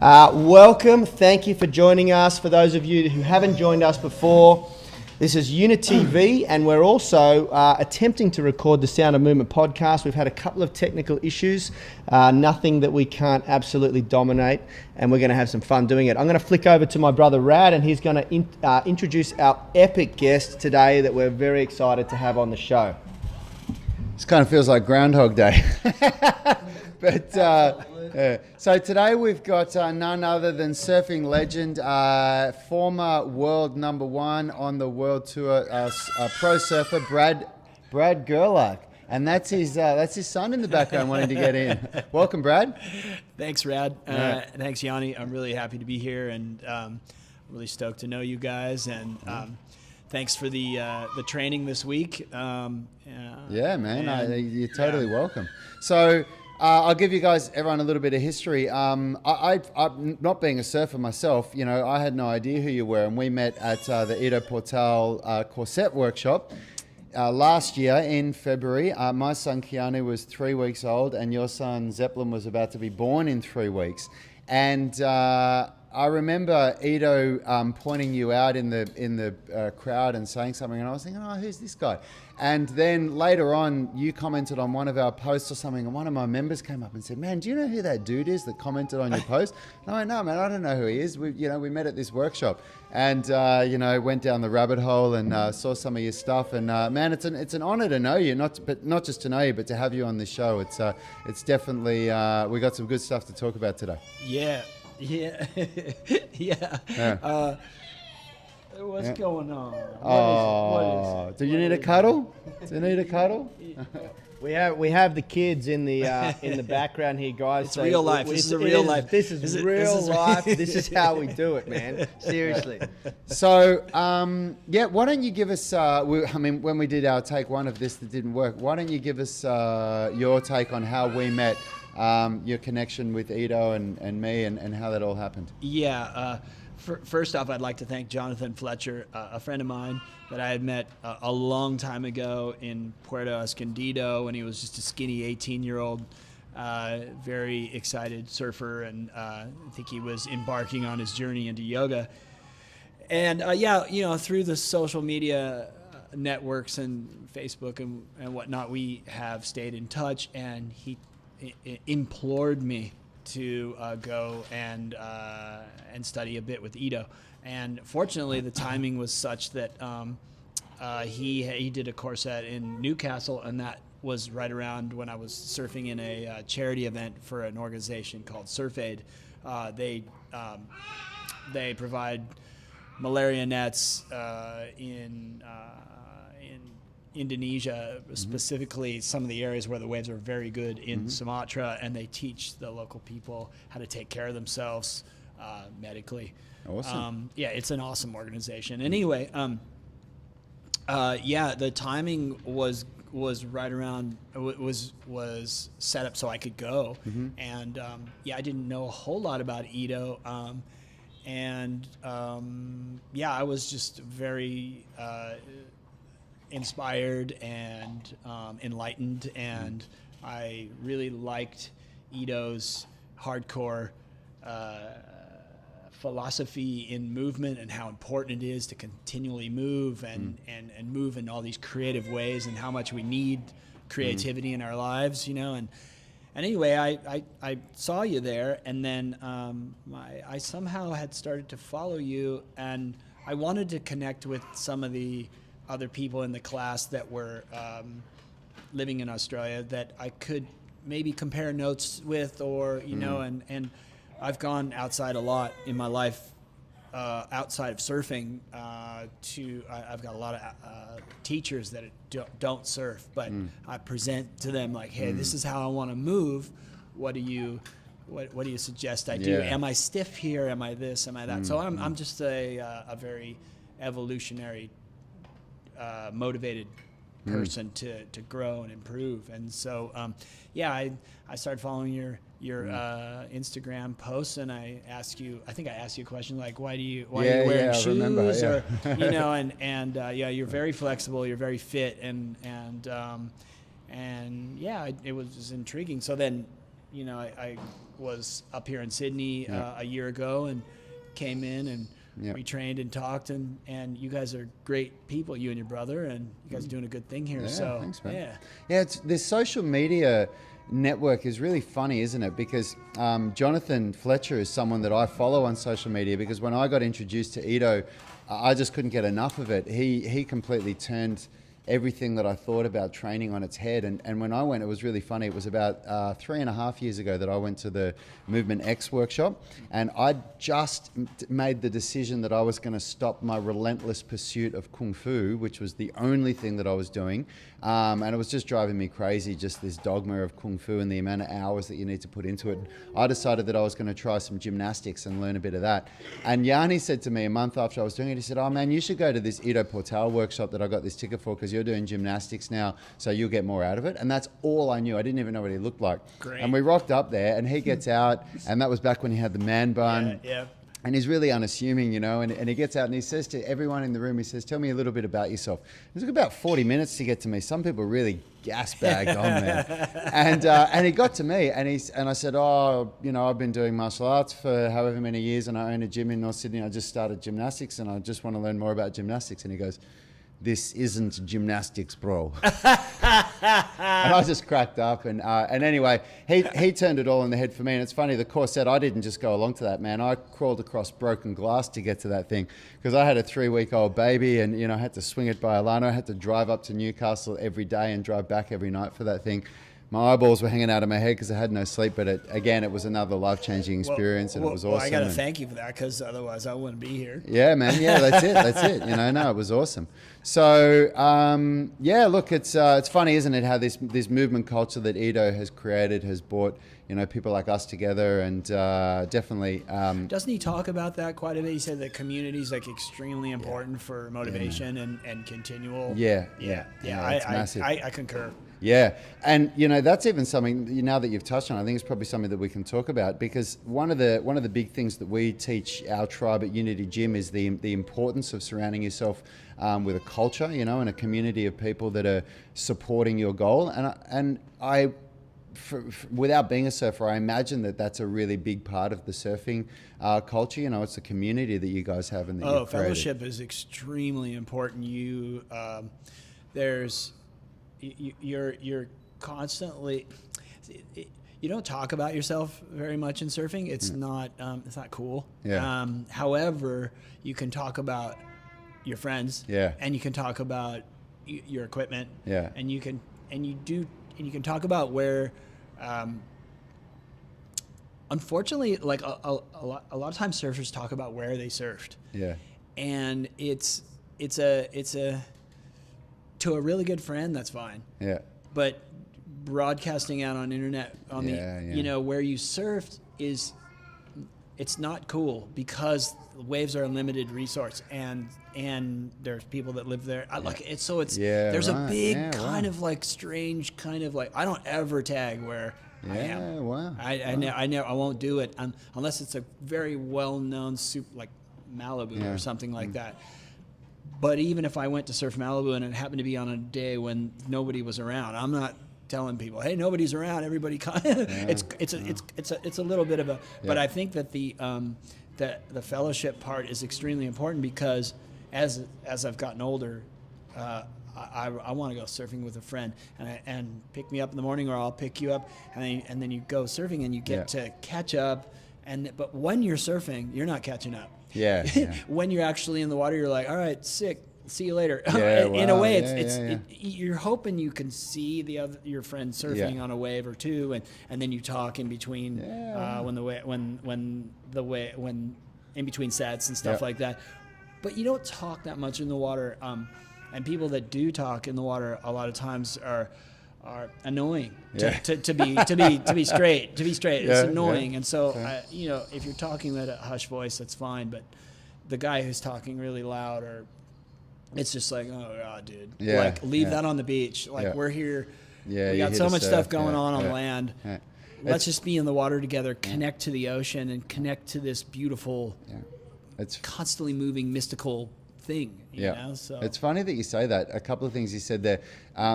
Welcome. Thank you for joining us. For those of you who haven't joined us before, this is Unit TV, and we're also attempting to record the Sound of Movement podcast. We've had a couple of technical issues, nothing that we can't absolutely dominate, and we're going to have some fun doing it. I'm going to flick over to my brother Rad, and he's going to introduce our epic guest today that we're very excited to have on the show. This kind of feels like Groundhog Day. But so today we've got none other than surfing legend, former world #1 on the world tour, pro surfer Brad Gerlach, and that's his son in the background wanting to get in. Welcome, Brad. Thanks, Rad. Thanks, Yani. I'm really happy to be here, and really stoked to know you guys. And thanks for the training this week. Yeah, man, you're totally welcome. So. I'll give you guys, everyone, a little bit of history. I'm not being a surfer myself, you know, I had no idea who you were, and we met at the Ido Portal corset workshop last year in February. My son Keanu was 3 weeks old, and your son Zeppelin was about to be born in 3 weeks. And I remember Ido pointing you out in the crowd and saying something, and I was thinking, oh, who's this guy? And then later on, you commented on one of our posts or something, and one of my members came up and said, man, do you know who that dude is that commented on your post? And I went, no, man, I don't know who he is. We met at this workshop, and went down the rabbit hole and saw some of your stuff. And man, it's an honor to know you, not just to know you, but to have you on this show. It's definitely we got some good stuff to talk about today. Yeah. What's going on? What is it? Do you need a cuddle? Do you need a cuddle? We have the kids in the background here, guys. It's real life. This is real life. This is real life. This is how we do it, man. Seriously. So, why don't you give us? When we did our take one of this that didn't work, why don't you give us your take on how we met, your connection with Ido and me, and how that all happened? Yeah. First off, I'd like to thank Jonathan Fletcher, a friend of mine that I had met a long time ago in Puerto Escondido when he was just a skinny 18-year-old, very excited surfer, and I think he was embarking on his journey into yoga. And through the social media networks and Facebook and whatnot, we have stayed in touch, and he implored me to go and study a bit with Ido, and fortunately the timing was such that he did a corset in Newcastle, and that was right around when I was surfing in a charity event for an organization called Surf Aid. They provide malaria nets in Indonesia, specifically some of the areas where the waves are very good in Sumatra, and they teach the local people how to take care of themselves medically. Awesome. It's an awesome organization. Anyway, the timing was right around, was set up so I could go, and I didn't know a whole lot about Ido, I was just very inspired and enlightened, and I really liked Ido's hardcore philosophy in movement, and how important it is to continually move and move in all these creative ways, and how much we need creativity in our lives, and anyway, I saw you there, and then I somehow had started to follow you, and I wanted to connect with some of the other people in the class that were living in Australia that I could maybe compare notes with, or and I've gone outside a lot in my life, outside of surfing. I've got a lot of teachers that don't surf, but I present to them like, hey, this is how I want to move. What do you suggest I do? Am I stiff here? Am I this? Am I that? So I'm just a very evolutionary, motivated person to grow and improve. And so I started following your Instagram posts, and I think I asked you a question like, why are you wearing shoes? Remember, or you're very flexible, you're very fit, and it was just intriguing. So then I was up here in Sydney a year ago and came in and we trained and talked, and you guys are great people, you and your brother, and you guys are doing a good thing here. So thanks, man. This social media network is really funny, isn't it? Because Jonathan Fletcher is someone that I follow on social media, because when I got introduced to Ido, I just couldn't get enough of it. He completely turned everything that I thought about training on its head. And when I went, it was really funny. It was about 3.5 years ago that I went to the Movement X workshop, and I just made the decision that I was going to stop my relentless pursuit of Kung Fu, which was the only thing that I was doing. And it was just driving me crazy, just this dogma of Kung Fu and the amount of hours that you need to put into it. I decided that I was going to try some gymnastics and learn a bit of that. And Yani said to me a month after I was doing it, he said, "Oh man, you should go to this Ido Portal workshop that I got this ticket for, because you're doing gymnastics now, so you'll get more out of it." And that's all I knew. I didn't even know what he looked like. Great. And we rocked up there, and he gets out, and that was back when he had the man bun. Yeah. And he's really unassuming, and he gets out and he says to everyone in the room, he says, "Tell me a little bit about yourself." It took about 40 minutes to get to me. Some people really gas-bagged on, man. And he got to me, and I said, "Oh, I've been doing martial arts for however many years, and I own a gym in North Sydney. I just started gymnastics, and I just want to learn more about gymnastics." And he goes, "This isn't gymnastics, bro." And I just cracked up, and anyway, he turned it all on the head for me. And it's funny, the course said I didn't just go along to that, man. I crawled across broken glass to get to that thing, because I had a 3-week-old baby, and I had to swing it by Alana. I had to drive up to Newcastle every day and drive back every night for that thing. My eyeballs were hanging out of my head because I had no sleep, but it was another life-changing experience, and it was awesome. Well, I got to thank you for that, because otherwise I wouldn't be here. Yeah, man. Yeah, that's it. No, it was awesome. So, look, it's funny, isn't it, how this movement culture that Ido has created has brought, people like us together, and definitely. Doesn't he talk about that quite a bit? He said that community is extremely important for motivation and continual. Yeah. It's massive. I concur. Yeah, and that's even something, now that you've touched on, I think it's probably something that we can talk about, because one of the big things that we teach our tribe at Unity Gym is the importance of surrounding yourself with a culture, and a community of people that are supporting your goal. And I without being a surfer, I imagine that that's a really big part of the surfing culture. It's the community that you guys have and that you've created. Fellowship is extremely important. You're constantly, you don't talk about yourself very much in surfing. It's not cool. Yeah. However, you can talk about your friends. Yeah. And you can talk about your equipment. Yeah. And you can talk about where, unfortunately, a lot of times surfers talk about where they surfed. Yeah. And it's a to a really good friend, that's fine. Yeah. But broadcasting out on internet where you surfed it's not cool, because waves are a limited resource, and there's people that live there. There's a big kind of strange kind of I don't ever tag where I am. Wow. I won't do it unless it's a very well-known like Malibu or something like that. But even if I went to surf Malibu and it happened to be on a day when nobody was around, I'm not telling people, "Hey, nobody's around. Everybody come." It's a little bit of a. But I think that the fellowship part is extremely important, because as I've gotten older, I want to go surfing with a friend and pick me up in the morning, or I'll pick you up, and then you go surfing and you get to catch up. But when you're surfing, you're not catching up. Yeah. When you're actually in the water, you're like, "All right, sick. See you later." In a way, you're hoping you can see your friend surfing on a wave or two, and then you talk in between when in between sets and stuff like that. But you don't talk that much in the water. And people that do talk in the water a lot of times are annoying to be straight. It's annoying. And so if you're talking at a hush voice, that's fine, but the guy who's talking really loud, or it's just like, "Oh God, dude, leave that on the beach. We're here, we got so much stuff going on land. Let's just be in the water together, connect to the ocean, and connect to this beautiful, it's constantly moving mystical thing, you know? So it's funny that you say that. A couple of things you said there,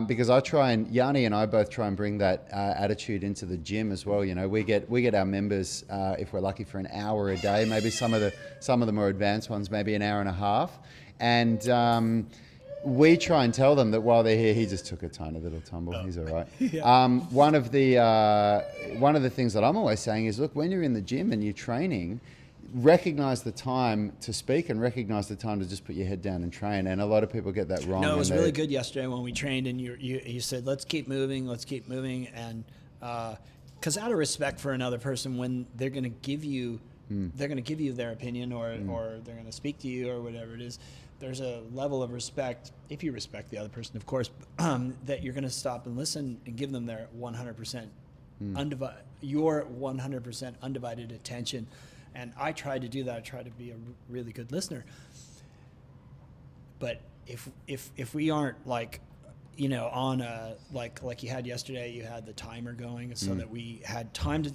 because Yani and I both try and bring that attitude into the gym as well. You know, we get our members, if we're lucky, for an hour a day, maybe some of the more advanced ones, maybe an hour and a half. And we try and tell them that while they're here, he just took a tiny little tumble. He's all right. One of the things that I'm always saying is, look, when you're in the gym and you're training, recognize the time to speak and recognize the time to just put your head down and train. And a lot of people get that wrong. No, it was really good yesterday when we trained, and you said, let's keep moving, and because out of respect for another person, when they're going to give you their opinion or they're going to speak to you or whatever it is, there's a level of respect, if you respect the other person, of course, that you're going to stop and listen and give them their 100% your 100% undivided attention. And I try to do that. I try to be a really good listener. But if we aren't like, you know, on a like you had yesterday, you had the timer going so that we had time to,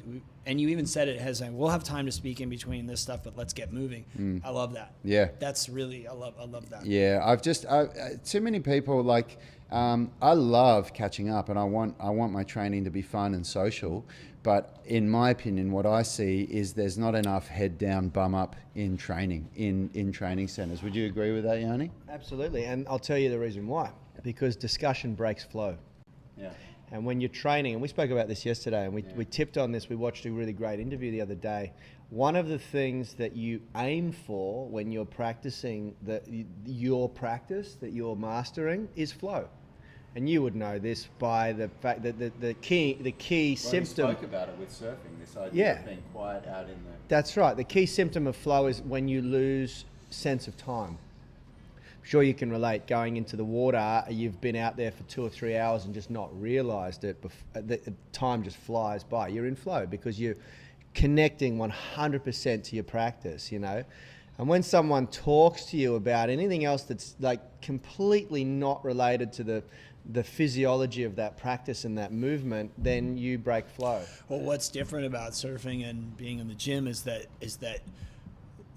and you even said it as we'll have time to speak in between this stuff, but let's get moving. I love that. Yeah, that's really I love that. Yeah, I've just too many people like. I love catching up, and I want my training to be fun and social. But in my opinion, what I see is there's not enough head down, bum up in training in training centers. Would you agree with that, Yani? Absolutely, and I'll tell you the reason why. Because discussion breaks flow. Yeah. And when you're training, and we spoke about this yesterday, and we tipped on this. We watched a really great interview the other day. One of the things that you aim for when you're practicing your practice that you're mastering is flow. And you would know this by the fact that the key symptom. We spoke about it with surfing. This idea of being quiet out in the. That's right. The key symptom of flow is when you lose sense of time. I'm sure you can relate. Going into the water, you've been out there for 2 or 3 hours and just not realised it. The time just flies by. You're in flow because you're connecting 100% to your practice. You know. And when someone talks to you about anything else that's like completely not related to the physiology of that practice and that movement, then you break flow. Well, what's different about surfing and being in the gym is that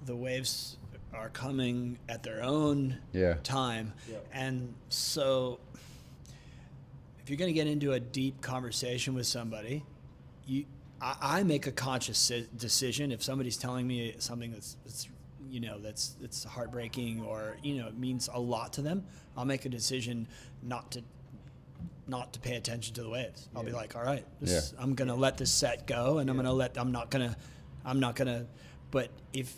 the waves are coming at their own time. Yeah. And so if you're going to get into a deep conversation with somebody, I make a conscious decision. If somebody's telling me something that's you know, it's heartbreaking or, you know, it means a lot to them, I'll make a decision not to pay attention to the waves. I'll be like, all right, I'm going to let this set go, and I'm not going to, but if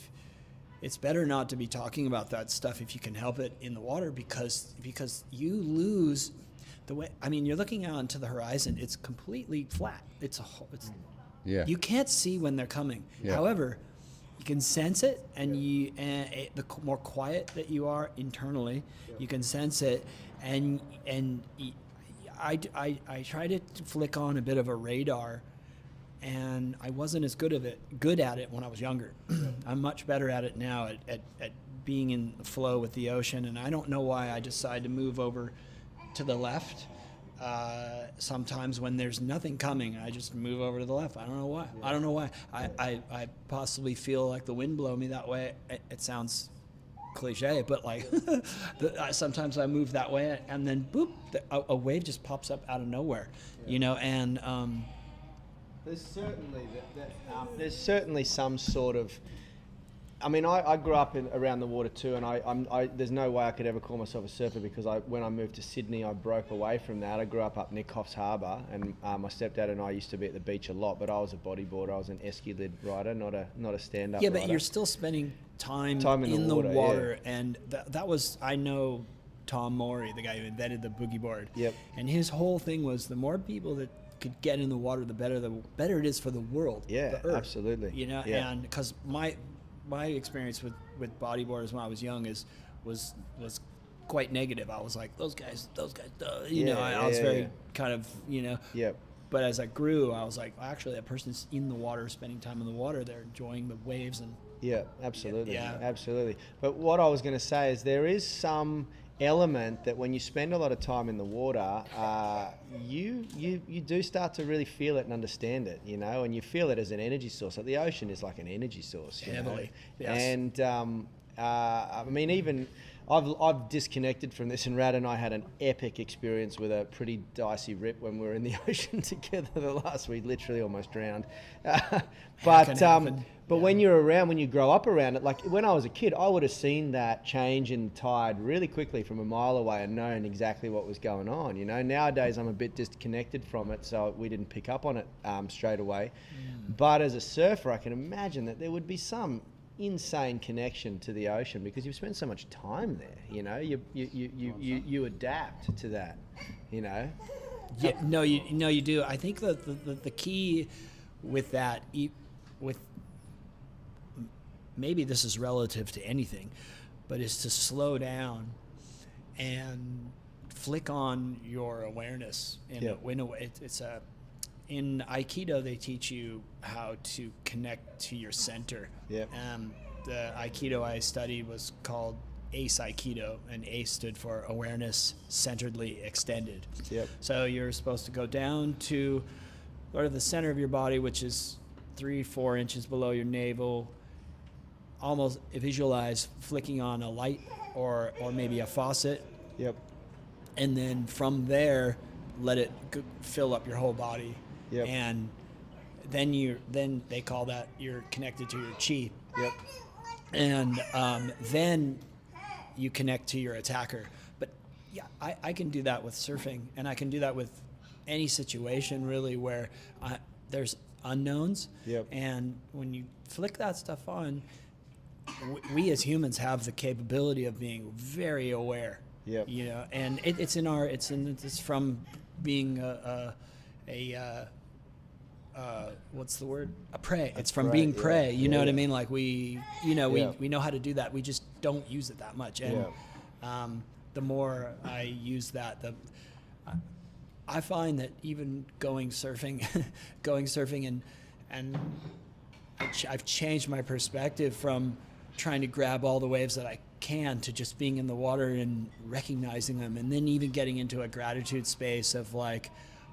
it's better not to be talking about that stuff if you can help it in the water, because you lose the way. I mean, you're looking out into the horizon, it's completely flat. You can't see when they're coming. However, you can sense it, and the more quiet that you are internally, you can sense it, and I tried to flick on a bit of a radar, and I wasn't as good at it when I was younger. I'm much better at it now at being in the flow with the ocean, and I don't know why I decided to move over to the left. Sometimes when there's nothing coming, I just move over to the left. I don't know why. I don't know why. I possibly feel like the wind blow me that way. It sounds cliche, but like sometimes I move that way, and then boop, a wave just pops up out of nowhere, you know. And there's certainly some sort of. I mean, I grew up around the water too, and I there's no way I could ever call myself a surfer because when I moved to Sydney, I broke away from that. I grew up near Coffs Harbour, and my stepdad and I used to be at the beach a lot. But I was a bodyboarder. I was an esky lid rider, not a stand-up. Yeah, but rider. you're still spending time in the water, and that was, I know Tom Morey, the guy who invented the boogie board. Yep. And his whole thing was the more people that could get in the water, the better it is for the world. Yeah, the Earth, absolutely. You know, and because my experience with bodyboarders when I was young was quite negative. I was like, those guys, you know, I was very kind of, you know. Yep. But as I grew, I was like, well, actually, that person's in the water, spending time in the water. They're enjoying the waves and. Yeah, absolutely. Yeah. Absolutely. But what I was going to say is there is some element that when you spend a lot of time in the water, you do start to really feel it and understand it, you know, and you feel it as an energy source. Like the ocean is like an energy source. Heavily, know? yes. I mean, even I've disconnected from this, and Rad and I had an epic experience with a pretty dicey rip when we were in the ocean together the last week. Literally almost drowned. But when you're around, when you grow up around it, like when I was a kid, I would have seen that change in tide really quickly from a mile away and known exactly what was going on. You know, nowadays I'm a bit disconnected from it, so we didn't pick up on it straight away. But as a surfer, I can imagine that there would be some insane connection to the ocean because you've spent so much time there. You know, you adapt to that. You know. Yeah, no, you do. I think the key with that, with maybe this is relative to anything, but is to slow down and flick on your awareness. In Aikido, they teach you how to connect to your center. Yep. The Aikido I studied was called ACE Aikido, and ACE stood for awareness centeredly extended. Yep. So you're supposed to go down to sort of the center of your body, which is 3-4 inches below your navel. Almost visualize flicking on a light or maybe a faucet. Yep. And then from there, let it fill up your whole body. Yep. And then they call that you're connected to your chi. Yep. And then you connect to your attacker. But yeah, I can do that with surfing, and I can do that with any situation really where there's unknowns. Yep. And when you flick that stuff on, we as humans have the capability of being very aware. Yep. You know, and it's from being what's the word? A prey. It's from being prey. You know what I mean? Like we know how to do that. We just don't use it that much. And the more I use that, I find that even going surfing and I've changed my perspective from trying to grab all the waves that I can to just being in the water and recognizing them, and then even getting into a gratitude space of like,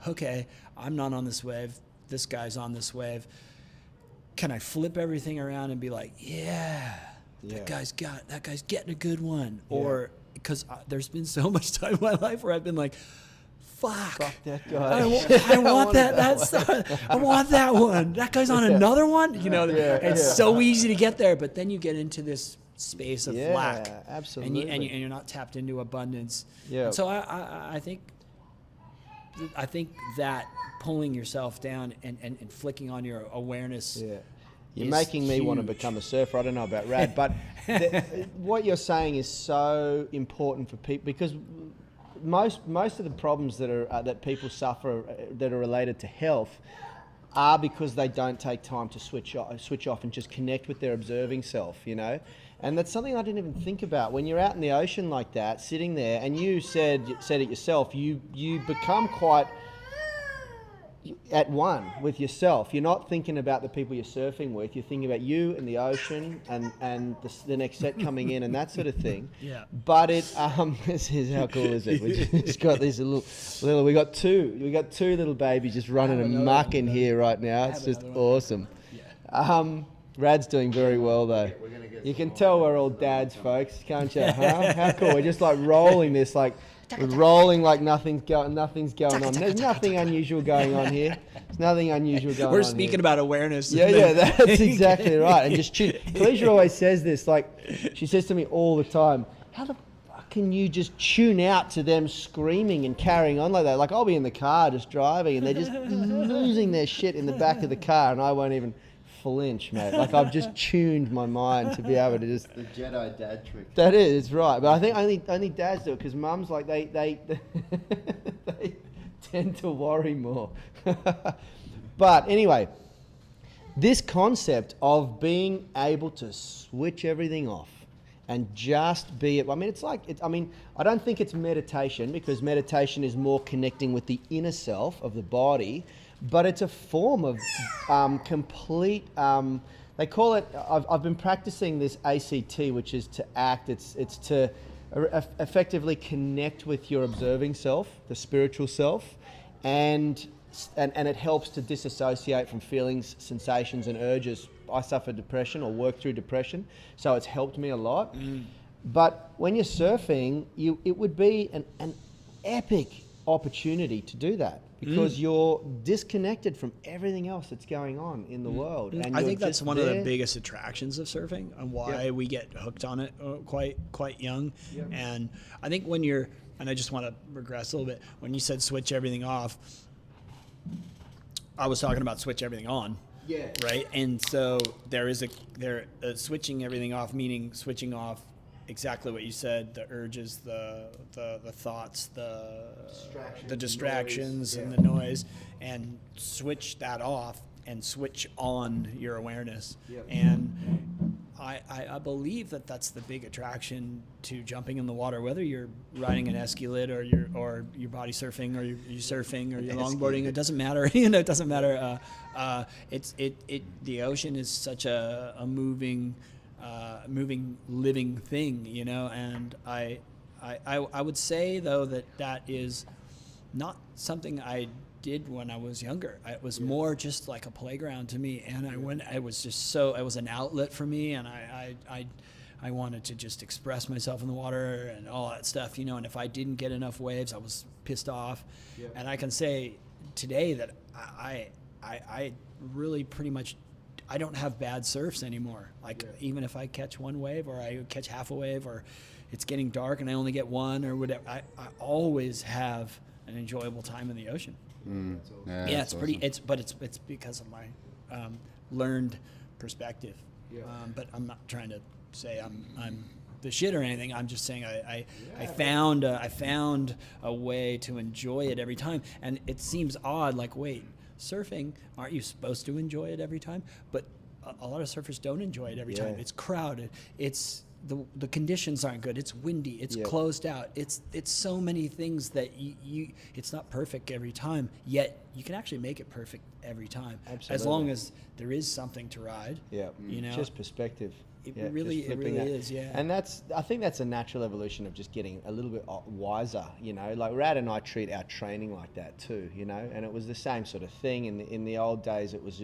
okay, I'm not on this wave, this guy's on this wave. Can I flip everything around and be like, that guy's getting a good one? Or because there's been so much time in my life where I've been like, fuck that guy. I want that. I want that one. That guy's on another one. You know, it's so easy to get there, but then you get into this space of lack. Absolutely. And you're not tapped into abundance. Yeah. And so I think that pulling yourself down and flicking on your awareness. Yeah. You're making me want to become a surfer. I don't know about Rad, but what you're saying is so important for people because most of the problems that people suffer that are related to health are because they don't take time to switch off and just connect with their observing self, you know? And that's something I didn't even think about. When you're out in the ocean like that, sitting there, and you said it yourself, you become quite at one with yourself. You're not thinking about the people you're surfing with. You're thinking about you and the ocean and the next set coming in and that sort of thing. Yeah. But this is how cool is it? We just got these little. We got two little babies just running amok in here right now. It's just awesome. Yeah. Rad's doing very well though. You can tell we're all dads, folks, can't you? Huh? How cool! We're just like rolling this like. We're rolling like nothing's going on. There's nothing unusual going on here. There's nothing unusual going on. We're speaking about awareness. Yeah, that's exactly right. And just tune. Felicia always says this, like, she says to me all the time, how the fuck can you just tune out to them screaming and carrying on like that? Like, I'll be in the car just driving and they're just losing their shit in the back of the car and I won't even flinch, mate. Like I've just tuned my mind to be able to just the Jedi dad trick. That is right, but I think only dads do it because mums like they they tend to worry more. But anyway, this concept of being able to switch everything off and just be it. I mean, I don't think it's meditation because meditation is more connecting with the inner self of the body. But it's a form of complete. They call it. I've been practicing this ACT, which is to act. It's to effectively connect with your observing self, the spiritual self, and it helps to disassociate from feelings, sensations, and urges I suffer depression or work through depression, so it's helped me a lot. But when you're surfing, it would be an epic opportunity to do that, because you're disconnected from everything else that's going on in the world. And I think that's one of the biggest attractions of surfing, and why we get hooked on it quite young. And I think when you're, and I just want to regress a little bit, when you said switch everything off, I was talking about switch everything on. Yeah. Right. And so there is switching everything off, meaning switching off exactly what you said, the urges, the thoughts, the distractions and the noise, and switch that off and switch on your awareness. And I believe that that's the big attraction to jumping in the water, whether you're riding an esquilid or you're body surfing, or you're surfing, or you're longboarding. It doesn't matter. It doesn't matter. The ocean is such a moving, living thing, and I would say though that is not something I did when I was younger. It was more just like a playground to me, and it was an outlet for me, and I wanted to just express myself in the water and all that stuff, and if I didn't get enough waves, I was pissed off. And I can say today that I really pretty much, I don't have bad surfs anymore. Even if I catch one wave, or I catch half a wave, or it's getting dark and I only get one or whatever, I always have an enjoyable time in the ocean. It's pretty. Awesome. It's because of my learned perspective. But I'm not trying to say I'm the shit or anything. I'm just saying I found a way to enjoy it every time, and it seems odd. Like, wait, surfing, aren't you supposed to enjoy it every time? But a lot of surfers don't enjoy it every time. It's crowded. It's the conditions aren't good. It's windy. It's closed out. It's so many things that you it's not perfect every time. Yet you can actually make it perfect every time. Absolutely. As long as there is something to ride. Just perspective. It really is. And I think that's a natural evolution of just getting a little bit wiser. Like Rad and I treat our training like that too. And it was the same sort of thing in the old days. It was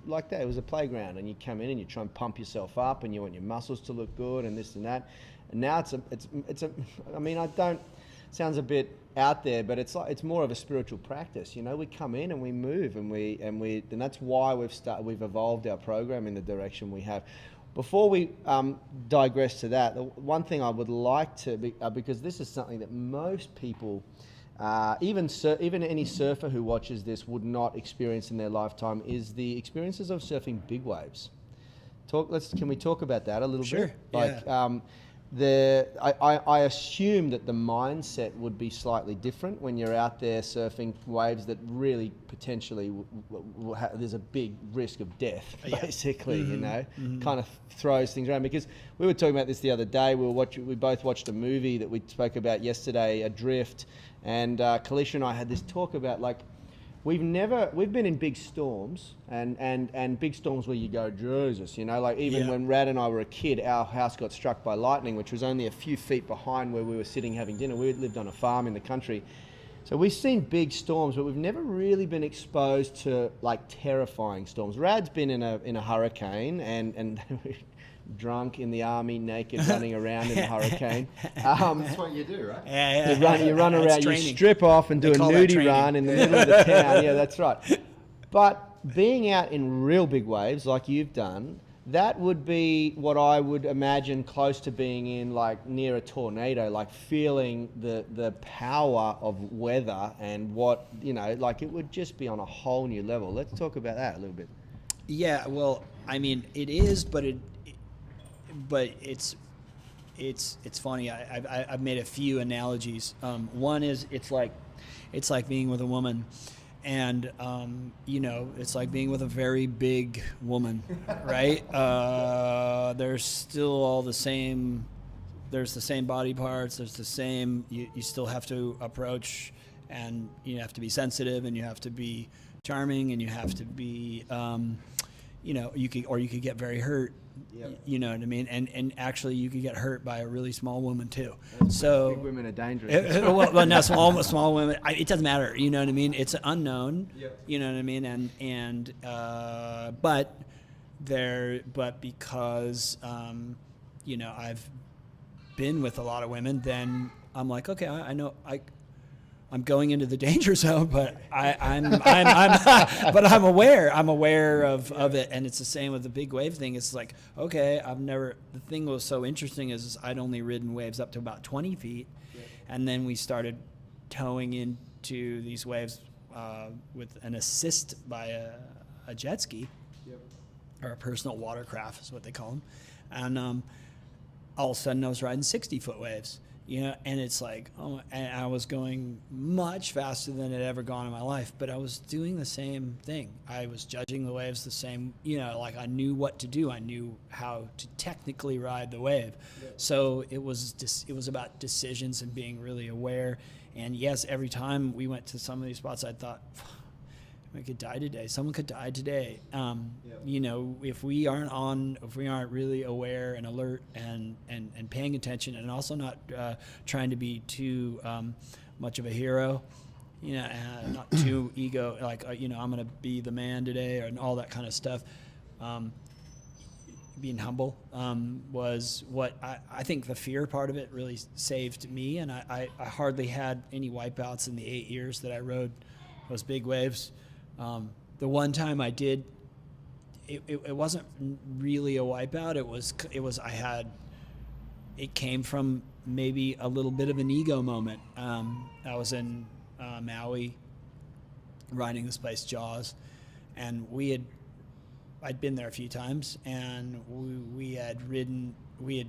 like that. It was a playground, and you come in and you try and pump yourself up, and you want your muscles to look good and this and that. And now it's a. I mean, I don't. Sounds a bit out there, but it's more of a spiritual practice. We come in and we move, and that's why we've evolved our program in the direction we have. Before we digress to that, the one thing I would like to be, because this is something that most people, even any surfer who watches this, would not experience in their lifetime, is the experiences of surfing big waves. Can we talk about that a little bit? Sure. I assume that the mindset would be slightly different when you're out there surfing waves that really potentially there's a big risk of death, basically. Kind of throws things around. Because we were talking about this the other day. We both watched a movie that we spoke about yesterday, Adrift, and Kalisha and I had this talk about, like, we've been in big storms and big storms where you go, Jesus, like even when Rad and I were a kid, our house got struck by lightning, which was only a few feet behind where we were sitting having dinner. We lived on a farm in the country. So we've seen big storms, but we've never really been exposed to like terrifying storms. Rad's been in a hurricane and drunk in the army, naked, running around in a hurricane. That's what you do, right? You run around, you strip off and do a nudie run in the middle of the town. Yeah, that's right. But being out in real big waves like you've done, that would be what I would imagine close to being in, like near a tornado, like feeling the power of weather and what, like it would just be on a whole new level. Let's talk about that a little bit. Yeah, well, I mean, it is, but it's funny. I've made a few analogies. One is it's like being with a woman, and it's like being with a very big woman, right? There's still all the same. There's the same body parts. There's the same. You still have to approach, and you have to be sensitive, and you have to be charming, and you have to be, you could get very hurt. Yep. You know what I mean? And actually, you could get hurt by a really small woman too. So big women are dangerous. Well, no, small women. It doesn't matter. You know what I mean? It's unknown. Yep. You know what I mean? But but because you know, I've been with a lot of women, then I'm like, okay, I know I'm going into the danger zone, but but I'm aware of it. And it's the same with the big wave thing. It's like, okay, the thing was so interesting is I'd only ridden waves up to about 20 feet. Yeah. And then we started towing into these waves with an assist by a jet ski. Yep. Or a personal watercraft is what they call them. And all of a sudden I was riding 60-foot waves. You know, and it's like, oh, and I was going much faster than it had ever gone in my life, but I was doing the same thing. I was judging the waves the same, you know, like I knew what to do. I knew how to technically ride the wave. Yeah. So it was about decisions and being really aware. And yes, every time we went to some of these spots, I thought, I could die today. Someone could die today. You know, if we aren't really aware and alert and paying attention, and also not trying to be too much of a hero, you know, not too ego, like, you know, I'm going to be the man today, and all that kind of stuff. Being humble was what I think the fear part of it really saved me. And I hardly had any wipeouts in the 8 years that I rode those big waves. The one time I did, it wasn't really a wipeout. It came from maybe a little bit of an ego moment. I was in Maui riding this place, Jaws, and I'd been there a few times, and we had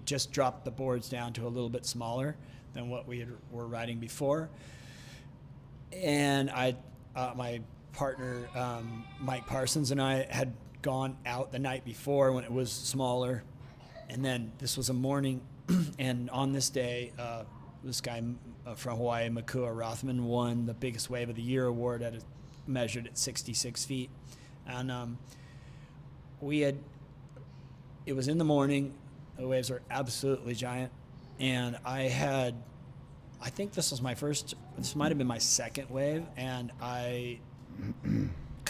just dropped the boards down to a little bit smaller than what we were riding before. And my partner, Mike Parsons, and I had gone out the night before when it was smaller. And then this was a morning, and on this day, this guy from Hawaii, Makua Rothman, won the biggest wave of the year award measured at 66 feet. And it was in the morning, the waves were absolutely giant. And I think this might have been my second wave, and I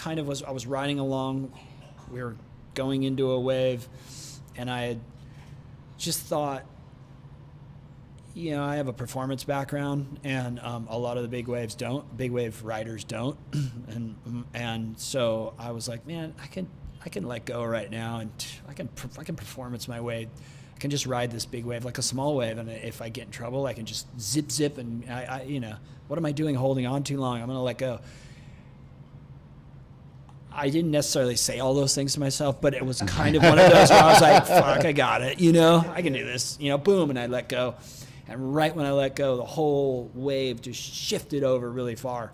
was riding along, we were going into a wave, and I had just thought, you know, I have a performance background, and a lot of the big wave riders don't. and so I was like, man, I can let go right now, and I can performance my way. I can just ride this big wave like a small wave, and if I get in trouble, I can just zip, and I you know, what am I doing holding on too long? I'm gonna let go. I didn't necessarily say all those things to myself, but it was kind of one of those where I was like, fuck, I got it, you know, I can do this, you know, boom, and I let go. And right when I let go, the whole wave just shifted over really far.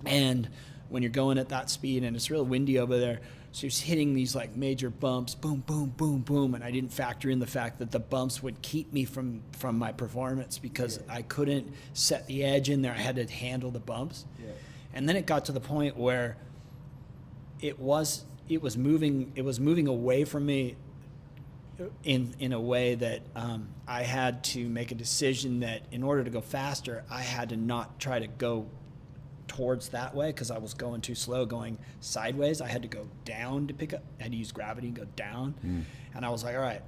And when you're going at that speed, and it's real windy over there, so you're hitting these like major bumps, boom, boom, boom, boom, and I didn't factor in the fact that the bumps would keep me from my performance, because I couldn't set the edge in there. I had to handle the bumps. Yeah. And then it got to the point where it was moving away from me in a way that I had to make a decision that in order to go faster, I had to not try to go towards that way, because I was going too slow, going sideways. I had to go down to pick up. I had to use gravity and go down. And I was like, all right,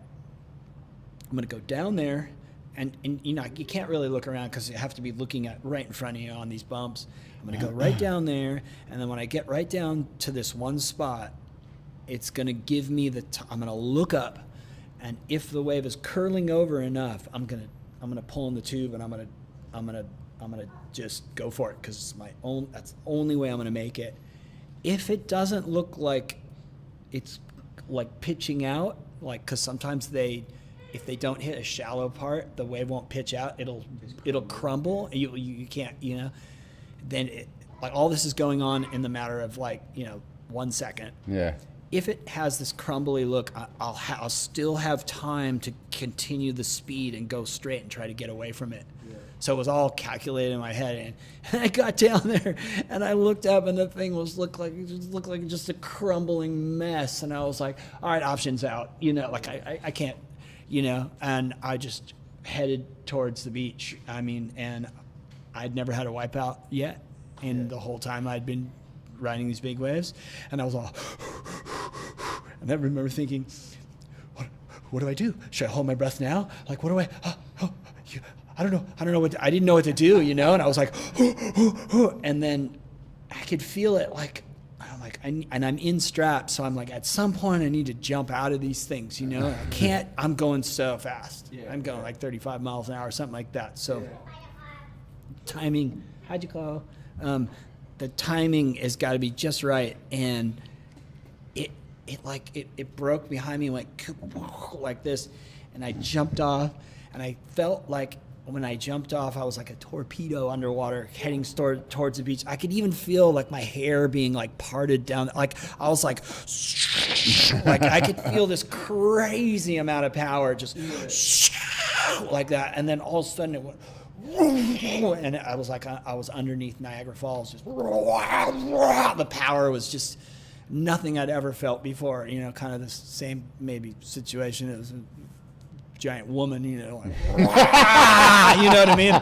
I'm going to go down there. And you know, you can't really look around because you have to be looking at right in front of you on these bumps. I'm going to go right down there, and then when I get right down to this one spot, it's going to give me I'm going to look up, and if the wave is curling over enough, I'm going to pull in the tube, and I'm going to just go for it, because that's the only way I'm going to make it. If it doesn't look like it's like pitching out, like, because sometimes if they don't hit a shallow part, the wave won't pitch out. It'll crumble. You can't, you know. Then like all this is going on in the matter of 1 second. Yeah. If it has this crumbly look, I'll still have time to continue the speed and go straight and try to get away from it. Yeah. So it was all calculated in my head, and I got down there and I looked up, and the thing looked like just a crumbling mess, and I was like, all right, options out. You know, like I can't. You know, and I just headed towards the beach. I mean, and I'd never had a wipeout yet, and the whole time I'd been riding these big waves, and I was all, And I remember thinking, what do I do? Should I hold my breath now? Like, what do I don't know. I didn't know what to do, you know? And I was like, and then I could feel it like, and I'm in straps, so I'm like, at some point I need to jump out of these things, you know? I can't, I'm going so fast. I'm going like 35 miles an hour, something like that. So timing, how'd you call? The timing has got to be just right. And it broke behind me, went like this, and I jumped off, and I felt like when I jumped off, I was like a torpedo underwater heading towards the beach. I could even feel like my hair being like parted down. Like I was like I could feel this crazy amount of power just like that. And then all of a sudden it went, and I was like, I was underneath Niagara Falls. Just the power was just nothing I'd ever felt before. You know, kind of the same maybe situation. It was a giant woman, you know, like, you know what I mean?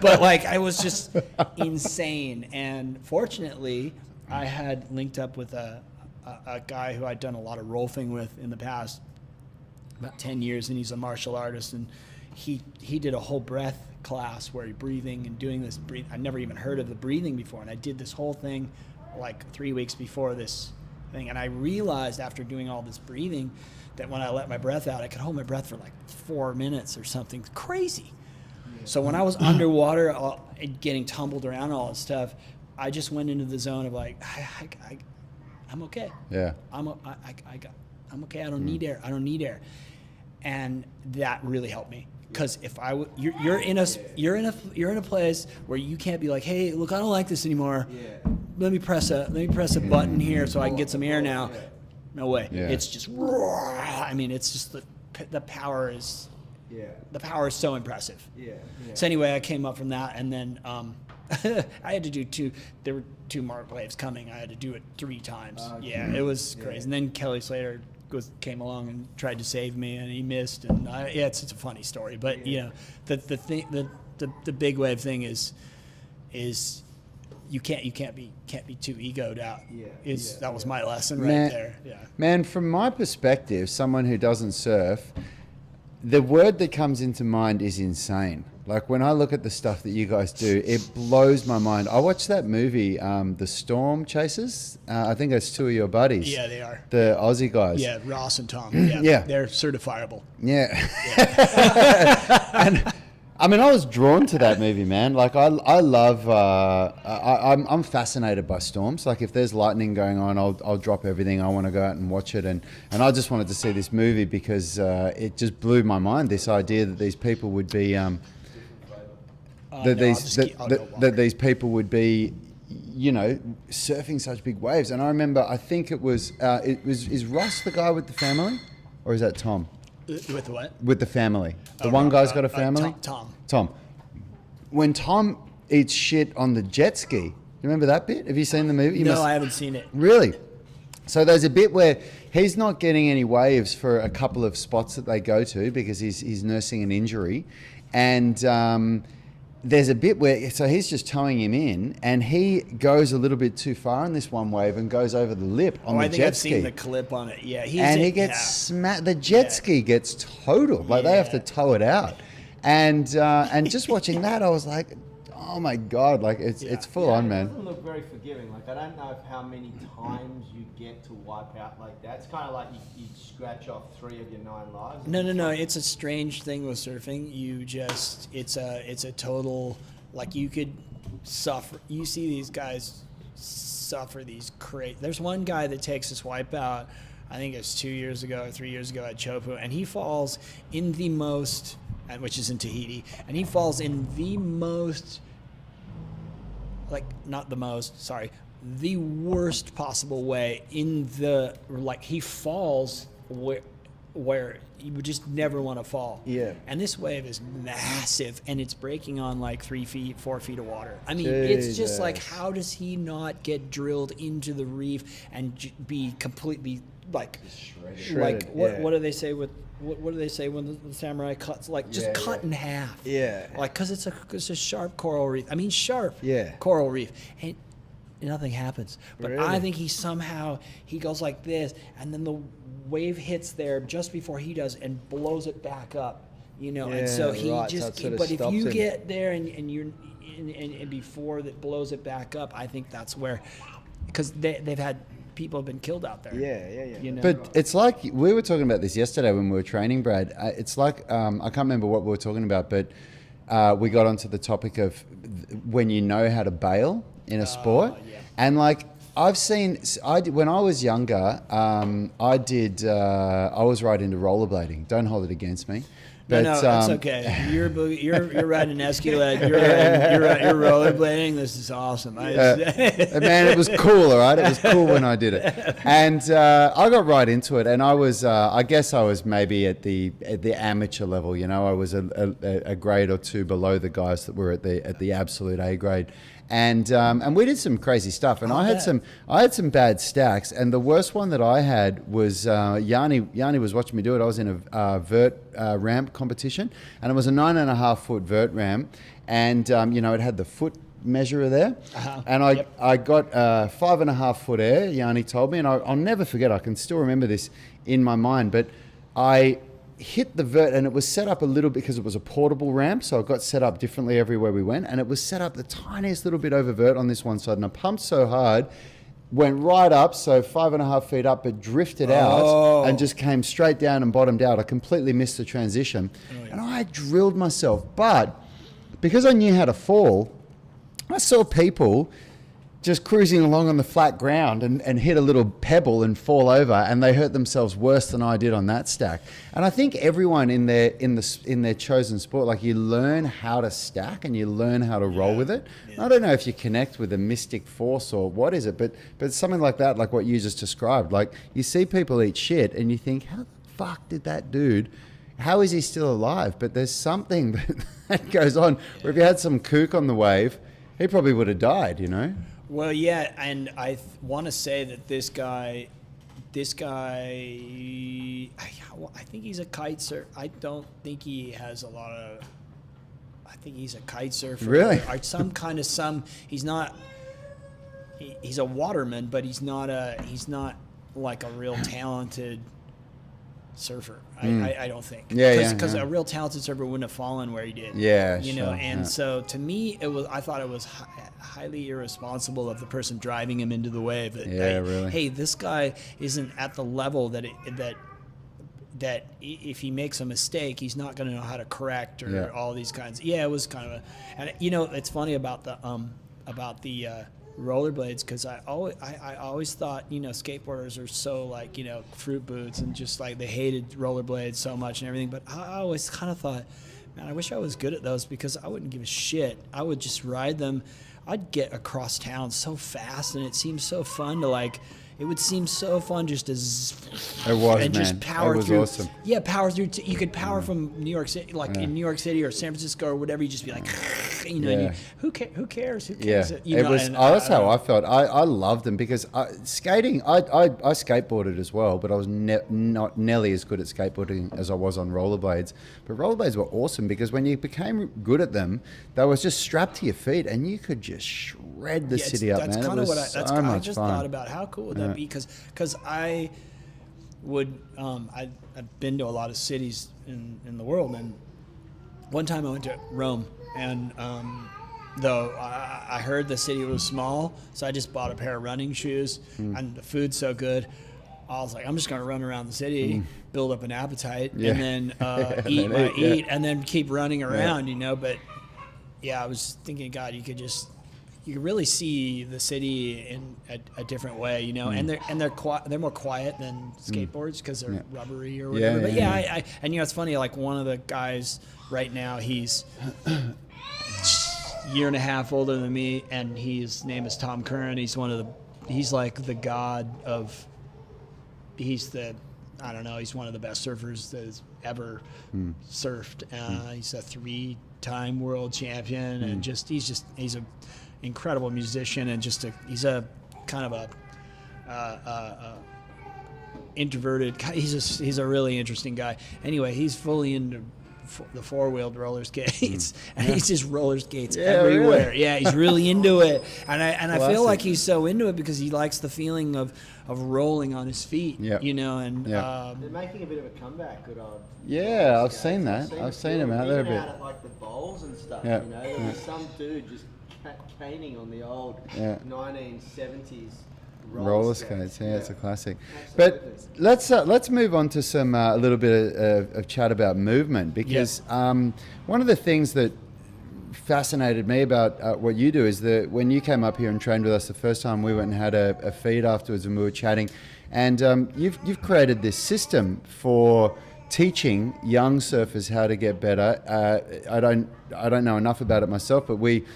But like, I was just insane. And fortunately, I had linked up with a guy who I'd done a lot of rolfing with in the past, about 10 years, and he's a martial artist. And he did a whole breath class where he's breathing and doing this I'd never even heard of the breathing before. And I did this whole thing like 3 weeks before this thing. And I realized after doing all this breathing that when I let my breath out, I could hold my breath for like 4 minutes or something crazy. So when I was underwater, getting tumbled around and all that stuff, I just went into the zone of like, I'm okay. Yeah. I'm okay. I don't need air. I don't need air. And that really helped me. Because if you're in a place where you can't be like, hey, look, I don't like this anymore. Let me press a button here so I can get some air now. No way. Yeah. It's just, I mean, it's just the power is, the power is so impressive. So anyway, I came up from that, and then I had to do there were 2 more waves coming. I had to do it 3 times. It was crazy. And then Kelly Slater came along and tried to save me, and he missed. And it's a funny story. But you know, the big wave thing is you can't be too egoed out. That was my lesson right there. Man, from my perspective, someone who doesn't surf, the word that comes into mind is insane. Like when I look at the stuff that you guys do, it blows my mind. I watched that movie, The Storm Chasers. I think that's 2 of your buddies. Yeah, they are. The Aussie guys. Yeah, Ross and Tom. Yeah. They're certifiable. Yeah. And I mean, I was drawn to that movie, man. Like, I love. I'm fascinated by storms. Like, if there's lightning going on, I'll drop everything. I want to go out and watch it, and I just wanted to see this movie because it just blew my mind. This idea that these people would be, these people would be, you know, surfing such big waves. And I remember, I think is Ross the guy with the family, or is that Tom? With the what? With the family. The one guy's got a family? Tom. When Tom eats shit on the jet ski, you remember that bit? Have you seen the movie? I haven't seen it. Really? So there's a bit where he's not getting any waves for a couple of spots that they go to because he's nursing an injury. And there's a bit where, so he's just towing him in, and he goes a little bit too far on this one wave and goes over the lip on the jet ski. I think I've seen the clip on it. Yeah, he gets smacked. The jet ski gets totaled. Like they have to tow it out. And just watching that, I was like, oh my God, like it's full on, man. It doesn't look very forgiving. Like I don't know how many times you get to wipe out like that. It's kind of like you scratch off 3 of your 9 lives. No. It's a strange thing with surfing. It's a total, like you could suffer. You see these guys suffer these There's one guy that takes this wipeout. I think it's 2 years ago or 3 years ago at Chopu, and he falls in the most, which is in Tahiti, and he falls in the most. The worst possible way he falls where you would just never want to fall. Yeah. And this wave is massive, and it's breaking on like 3 feet, 4 feet of water. I mean, Jesus. It's just like, how does he not get drilled into the reef and be completely like shredded? What do they say with? What do they say when the samurai cuts? Like just cut in half. Yeah. Like because it's a sharp coral reef. I mean sharp. Yeah. Coral reef. And nothing happens. But Really? I think he goes like this, and then the wave hits there just before he does and blows it back up. And so he right, so just. it sort of But if stops you him. get there and you're and before that blows it back up, I think that's where, because they've had people have been killed out there. Yeah. But it's like, we were talking about this yesterday when we were training, Brad. It's like, I can't remember what we were talking about, but we got onto the topic of when you know how to bail in a sport. Yeah. And like, when I was younger, I was right into rollerblading. Don't hold it against me. But, No, it's okay. You're riding an Escalade. You're rollerblading. This is awesome. Man, it was cool, all right? It was cool when I did it. And I got right into it. And I guess I was maybe at the amateur level, I was a grade or two below the guys that were at the absolute A grade. And we did some crazy stuff, and I had some bad stacks, and the worst one that I had was Yanni was watching me do it. I was in a vert ramp competition, and it was a 9.5 foot vert ramp, and it had the foot measurer there, and I got 5.5 foot air. Yanni told me, and I'll never forget. I can still remember this in my mind, but I hit the vert, and it was set up a little bit because it was a portable ramp, so it got set up differently everywhere we went, and it was set up the tiniest little bit over vert on this one side, and I pumped so hard, went right up, so 5.5 feet up, but drifted out and just came straight down and bottomed out. I completely missed the transition, and I drilled myself. But because I knew how to fall, I saw people just cruising along on the flat ground and hit a little pebble and fall over, and they hurt themselves worse than I did on that stack. And I think everyone in their chosen sport, like, you learn how to stack and you learn how to roll with it. Yeah. I don't know if you connect with a mystic force or what is it, but something like that, like what you just described. Like, you see people eat shit and you think, how the fuck did that dude? How is he still alive? But there's something that goes on. Where if you had some kook on the wave, he probably would have died, Well, yeah, and I want to say that this guy, I think he's a kite surfer. I don't think he has a lot of. I think he's a kite surfer. Really? Or he's not. He's a waterman, but he's not like a real talented surfer. I don't think. Because a real talented surfer wouldn't have fallen where he did. Yeah, So to me, I thought it was highly irresponsible of the person driving him into the wave. Really. Hey, this guy isn't at the level that if he makes a mistake, he's not going to know how to correct or all these kinds. Yeah, it was kind of and it's funny about the rollerblades, because I always thought skateboarders are so like fruit boots and just like they hated rollerblades so much and everything, but I always kind of thought, man, I wish I was good at those, because I wouldn't give a shit. I would just ride them. I'd get across town so fast, and it seemed so fun to like. It would seem so fun just to just power it was through. Awesome. Yeah, power through. You could power from New York City, in New York City or San Francisco or whatever. You just be like, and who cares? Who cares? Yeah, that's how I felt. I loved them because skating. I skateboarded as well, but I was not nearly as good at skateboarding as I was on rollerblades. But rollerblades were awesome because when you became good at them, they was just strapped to your feet, and you could just shred the city up, man. That's kind of what I just fun. thought about. How cool would that be? Because I would I've been to a lot of cities in the world, and one time I went to Rome, and though I heard the city was small, so I just bought a pair of running shoes, and the food's so good, I was like, I'm just going to run around the city, build up an appetite, and then eat, and then keep running around, But yeah, I was thinking, God, you could really see the city in a different way, and they're more quiet than skateboards because they're rubbery or whatever. But I it's funny, like one of the guys right now, he's a year and a half older than me, and his name is Tom Curran. He's like the god of. He's one of the best surfers that has ever surfed. He's a 3-time world champion, and he's an incredible musician, and he's a kind of a introverted. He's a really interesting guy. Anyway, he's fully into the four-wheeled roller skates, and he just roller skates Yeah, everywhere. really? Yeah, he's really into it, and I feel Classic. like he's so into it because he likes the feeling of rolling on his feet. Yep. You know, and Yep. They're making a bit of a comeback, good old. Yeah, I've seen that. I've seen him out there a Even bit. out at like the bowls and stuff. Yeah. You know, there was some dude just caning on the old Yeah. 1970s Roller skates, yeah, it's a classic. Absolutely. But let's move on to some a little bit of chat about movement, because one of the things that fascinated me about what you do is that when you came up here and trained with us the first time, we went and had a feed afterwards, and we were chatting, and you've created this system for teaching young surfers how to get better. I don't know enough about it myself, but we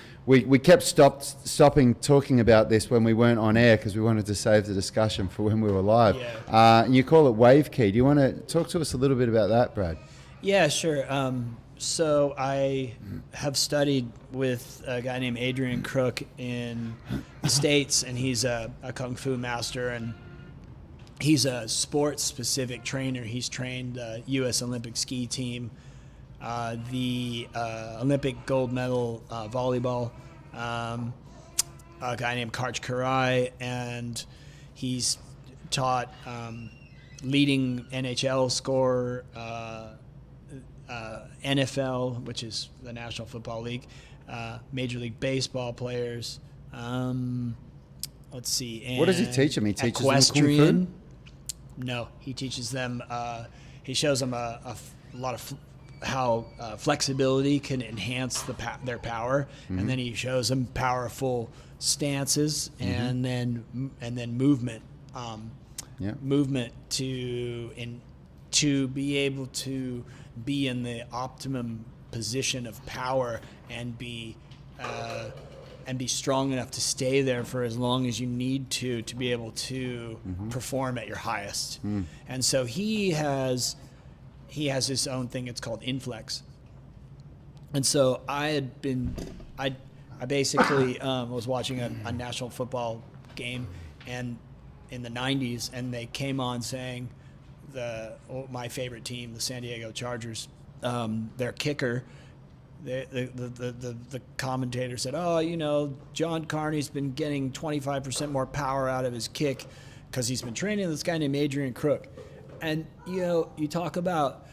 kept stopping talking about this when we weren't on air because we wanted to save the discussion for when we were live. Yeah. And you call it Wave Key. Do you want to talk to us a little bit about that, Brad? Yeah, sure. So I have studied with a guy named Adrian Crook in the States, and he's a Kung Fu master, and he's a sports-specific trainer. He's trained the U.S. Olympic ski team, the Olympic gold medal volleyball, a guy named Karch Karai, and he's taught leading NHL scorer, NFL, which is the National Football League, Major League Baseball players. Let's see. And What does he teach them? He teaches them equestrian. Kung Fu? No, he teaches them. He shows them a lot of how flexibility can enhance their power, and then he shows them powerful stances, and then movement. Movement to be able to be in the optimum position of power and be strong enough to stay there for as long as you need to be able to perform at your highest. And so he has his own thing. It's called Inflex. And so I basically was watching a national football game and in the 90s, and they came on saying my favorite team, the San Diego Chargers, their kicker, the commentator said, John Carney's been getting 25% more power out of his kick because he's been training this guy named Adrian Crook. And, you talk about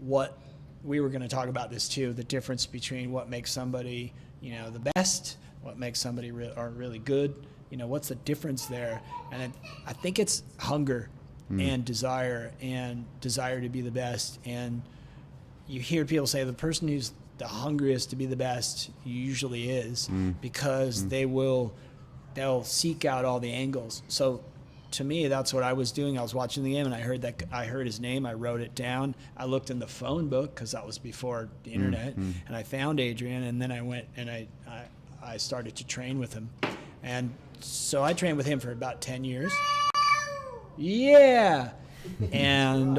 what we were going to talk about this too, the difference between what makes somebody, the best, what makes somebody really good, what's the difference there? And I think it's hunger and desire to be the best. And you hear people say the person who's the hungriest to be the best usually is, because they'll seek out all the angles. So to me, that's what I was doing. I was watching the game and I heard his name. I wrote it down. I looked in the phone book because that was before the internet, and I found Adrian, and then I went and I started to train with him. And so I trained with him for about 10 years. Yeah. And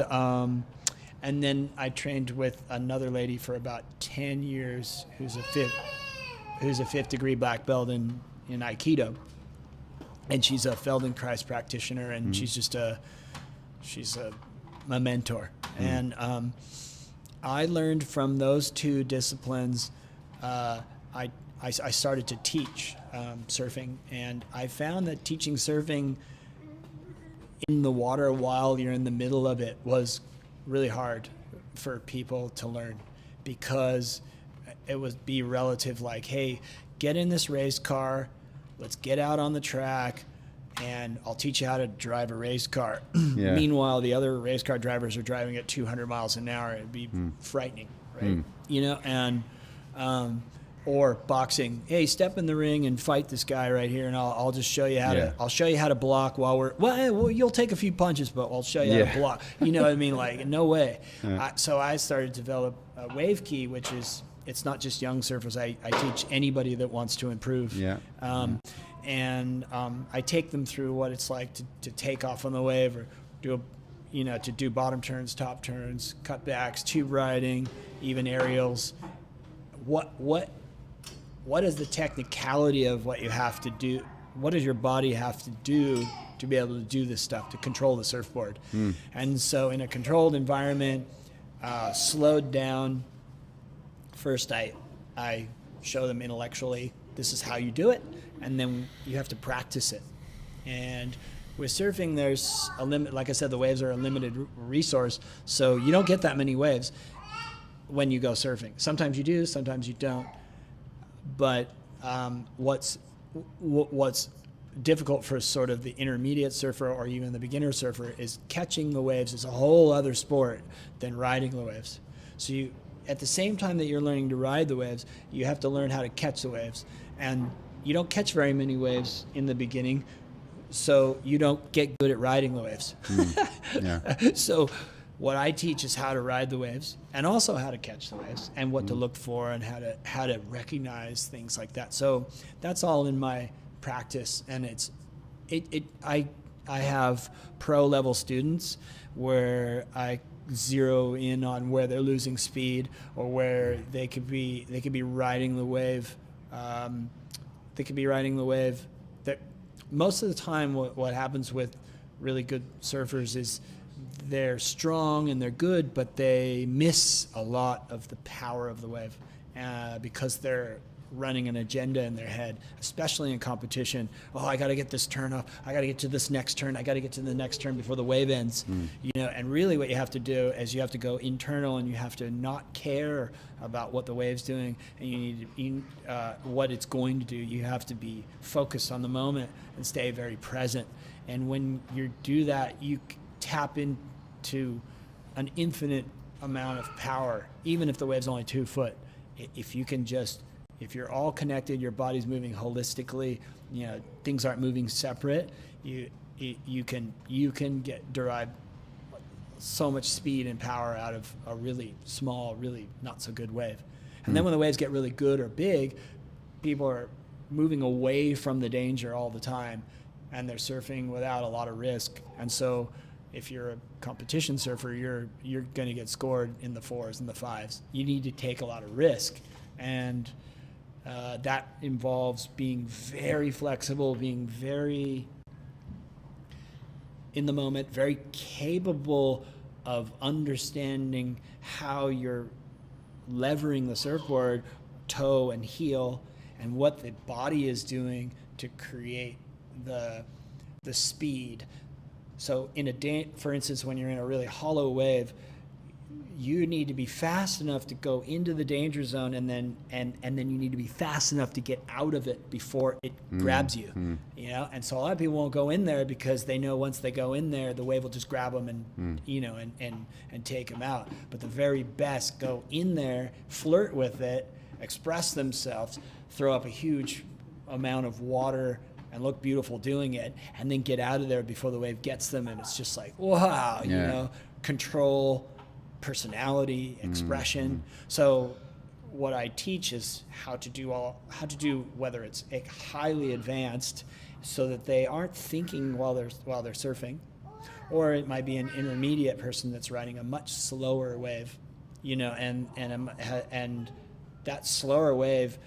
then I trained with another lady for about 10 years who's a fifth degree black belt in Aikido. And she's a Feldenkrais practitioner, and she's a mentor. And I learned from those two disciplines. I started to teach surfing, and I found that teaching surfing in the water while you're in the middle of it was really hard for people to learn, because it would be relative, like, hey, get in this race car, let's get out on the track, and I'll teach you how to drive a race car. Yeah. Meanwhile, the other race car drivers are driving at 200 miles an hour. It'd be frightening, right? And or boxing. Hey, step in the ring and fight this guy right here, and I'll just show you how to. I'll show you how to block while we're. Well, you'll take a few punches, but I'll show you how to block. You know what I mean? Like, no way. So I started to develop a Wave Key, which is, it's not just young surfers. I teach anybody that wants to improve. And I take them through what it's like to take off on the wave, or to do bottom turns, top turns, cutbacks, tube riding, even aerials. What is the technicality of what you have to do? What does your body have to do to be able to do this stuff, to control the surfboard? And so in a controlled environment, slowed down, first I show them intellectually, this is how you do it, and then you have to practice it. And with surfing, there's a limit. Like I said, the waves are a limited resource, so you don't get that many waves when you go surfing. Sometimes you do, sometimes you don't. But what's difficult for sort of the intermediate surfer or even the beginner surfer is catching the waves is a whole other sport than riding the waves. So you, at the same time that you're learning to ride the waves, you have to learn how to catch the waves. And you don't catch very many waves in the beginning, so you don't get good at riding the waves. Yeah. So what I teach is how to ride the waves and also how to catch the waves and what to look for and how to recognize things like that. So that's all in my practice, and I have pro level students where I zero in on where they're losing speed or where they could be riding the wave. They could be riding the wave. That most of the time, what happens with really good surfers is they're strong and they're good, but they miss a lot of the power of the wave because they're running an agenda in their head, especially in competition. Oh, I got to get this turn off. I got to get to this next turn. I got to get to the next turn before the wave ends. You know, and really what you have to do is you have to go internal and you have to not care about what the wave's doing, and you need to, what it's going to do. You have to be focused on the moment and stay very present. And when you do that, you tap into an infinite amount of power, even if the wave's only 2 foot. If you're all connected, your body's moving holistically, you know, things aren't moving separate, you can derive so much speed and power out of a really small, really not so good wave. And then when the waves get really good or big, people are moving away from the danger all the time, and they're surfing without a lot of risk. And so if you're a competition surfer, you're going to get scored in the 4s and the 5s. You need to take a lot of risk. And that involves being very flexible, being very in the moment, very capable of understanding how you're levering the surfboard, toe and heel, and what the body is doing to create the speed. So for instance, when you're in a really hollow wave, you need to be fast enough to go into the danger zone, and then you need to be fast enough to get out of it before it grabs you. You know, and so a lot of people won't go in there because they know once they go in there, the wave will just grab them and you know and take them out. But the very best go in there, flirt with it, express themselves, throw up a huge amount of water and look beautiful doing it, and then get out of there before the wave gets them, and it's just like, wow, you know, control, personality, expression. So what I teach is how to do whether it's a highly advanced, so that they aren't thinking while they're surfing, or it might be an intermediate person that's riding a much slower wave, you know, and that slower wave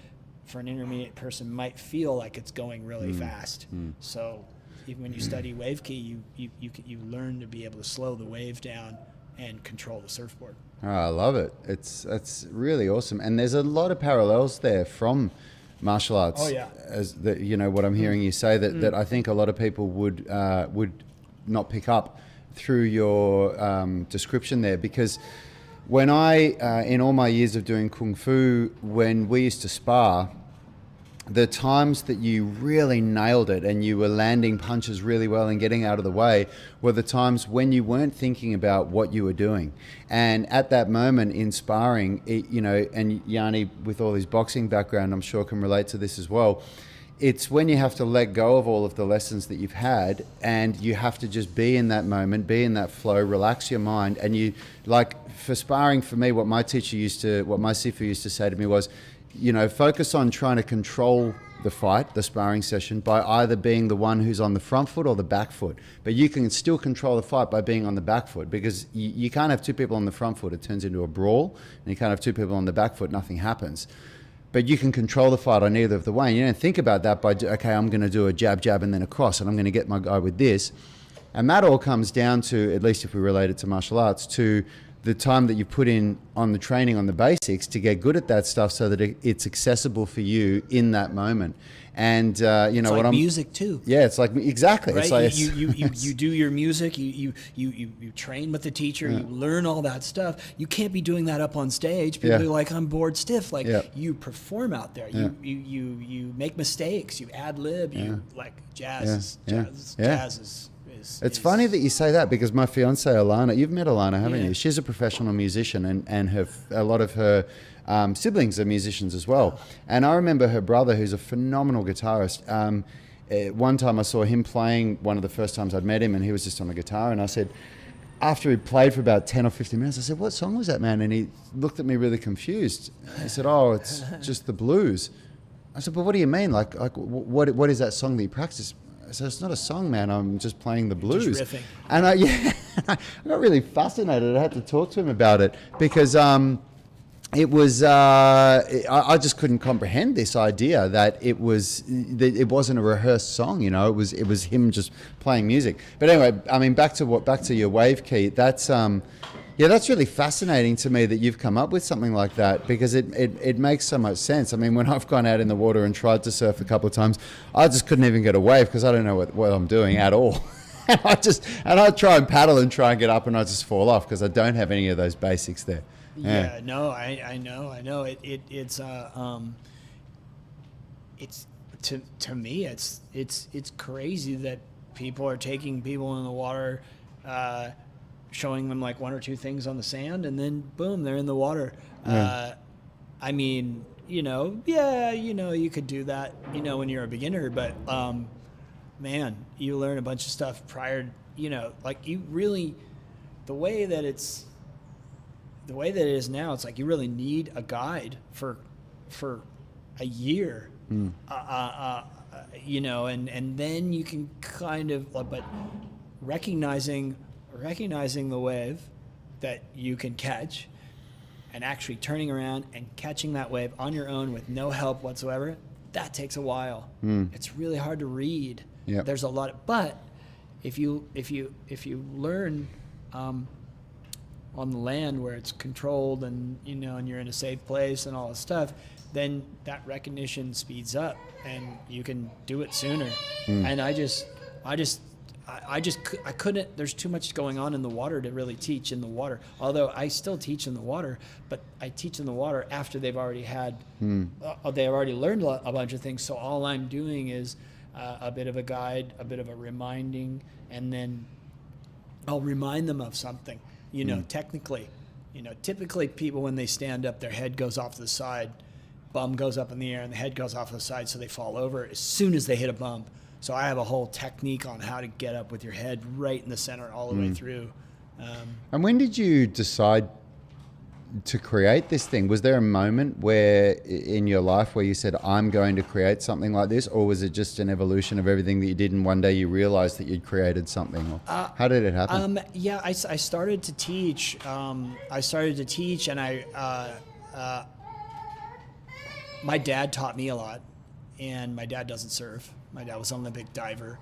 for an intermediate person might feel like it's going really fast. So even when you study wave key, you learn to be able to slow the wave down and control the surfboard. Oh, I love it. That's really awesome. And there's a lot of parallels there from martial arts. Oh yeah. As the, you know, what I'm hearing you say that I think a lot of people would not pick up through your description there, because when I in all my years of doing kung fu, when we used to spar, the times that you really nailed it and you were landing punches really well and getting out of the way were the times when you weren't thinking about what you were doing. And at that moment in sparring, you know, and Yani, with all his boxing background, I'm sure can relate to this as well. It's when you have to let go of all of the lessons that you've had, and you have to just be in that moment, be in that flow, relax your mind. And you, like, for sparring, for me, what my Sifu used to say to me was, you know, focus on trying to control the fight, the sparring session, by either being the one who's on the front foot or the back foot. But you can still control the fight by being on the back foot, because you can't have two people on the front foot, it turns into a brawl, and you can't have two people on the back foot, nothing happens. But you can control the fight on either of the way. And you don't think about that by, okay, I'm going to do a jab, jab, and then a cross, and I'm going to get my guy with this. And that all comes down to, at least if we relate it to martial arts, to the time that you put in on the training on the basics to get good at that stuff so that it's accessible for you in that moment. And you know, it's like what music too. Yeah, it's like exactly. Right? It's like you do your music. You train with the teacher. You learn all that stuff. You can't be doing that up on stage. People are like, I'm bored stiff. Like you perform out there. You make mistakes. You ad lib. You like jazz. Jazz is. It's funny that you say that, because my fiance Alana, you've met Alana, haven't you? She's a professional musician, and a lot of her siblings are musicians as well. And I remember her brother, who's a phenomenal guitarist. One time I saw him playing, one of the first times I'd met him, and he was just on a guitar. And I said, after he played for about 10 or 15 minutes, I said, what song was that, man? And he looked at me really confused. He said, oh, it's just the blues. I said, but what do you mean? Like what is that song that you practice? I said, it's not a song, man. I'm just playing the blues. Just riffing. And I got really fascinated. I had to talk to him about it, because it was I just couldn't comprehend this idea that it wasn't a rehearsed song. You know, it was him just playing music. But anyway, I mean, back to your wave key. That's really fascinating to me that you've come up with something like that, because it makes so much sense. I mean, when I've gone out in the water and tried to surf a couple of times, I just couldn't even get a wave because I don't know what I'm doing at all. And I try and paddle and try and get up, and I just fall off because I don't have any of those basics there. Yeah, no, I know. It's to me, it's crazy that people are taking people in the water, showing them like one or two things on the sand, and then boom, they're in the water. I mean, you could do that, when you're a beginner, but man, you learn a bunch of stuff prior, like you really, the way that it is now, it's like you really need a guide for a year, and then you can kind of, but recognizing the wave that you can catch, and actually turning around and catching that wave on your own with no help whatsoever, that takes a while. It's really hard to read. Yep. There's a lot, but if you learn on the land where it's controlled, and and you're in a safe place and all this stuff, then that recognition speeds up and you can do it sooner. And I couldn't, there's too much going on in the water to really teach in the water. Although I still teach in the water, but I teach in the water after they've already had, they've already learned a bunch of things. So all I'm doing is a bit of a guide, a bit of a reminding, and then I'll remind them of something, technically. Typically people, when they stand up, their head goes off to the side, bum goes up in the air, and the head goes off to the side, so they fall over as soon as they hit a bump. So I have a whole technique on how to get up with your head right in the center all the way through. And when did you decide to create this thing? Was there a moment where in your life where you said, I'm going to create something like this? Or was it just an evolution of everything that you did, and one day you realized that you'd created something? Or how did it happen? I started to teach. And my dad taught me a lot, and my dad doesn't surf. My dad was an Olympic diver,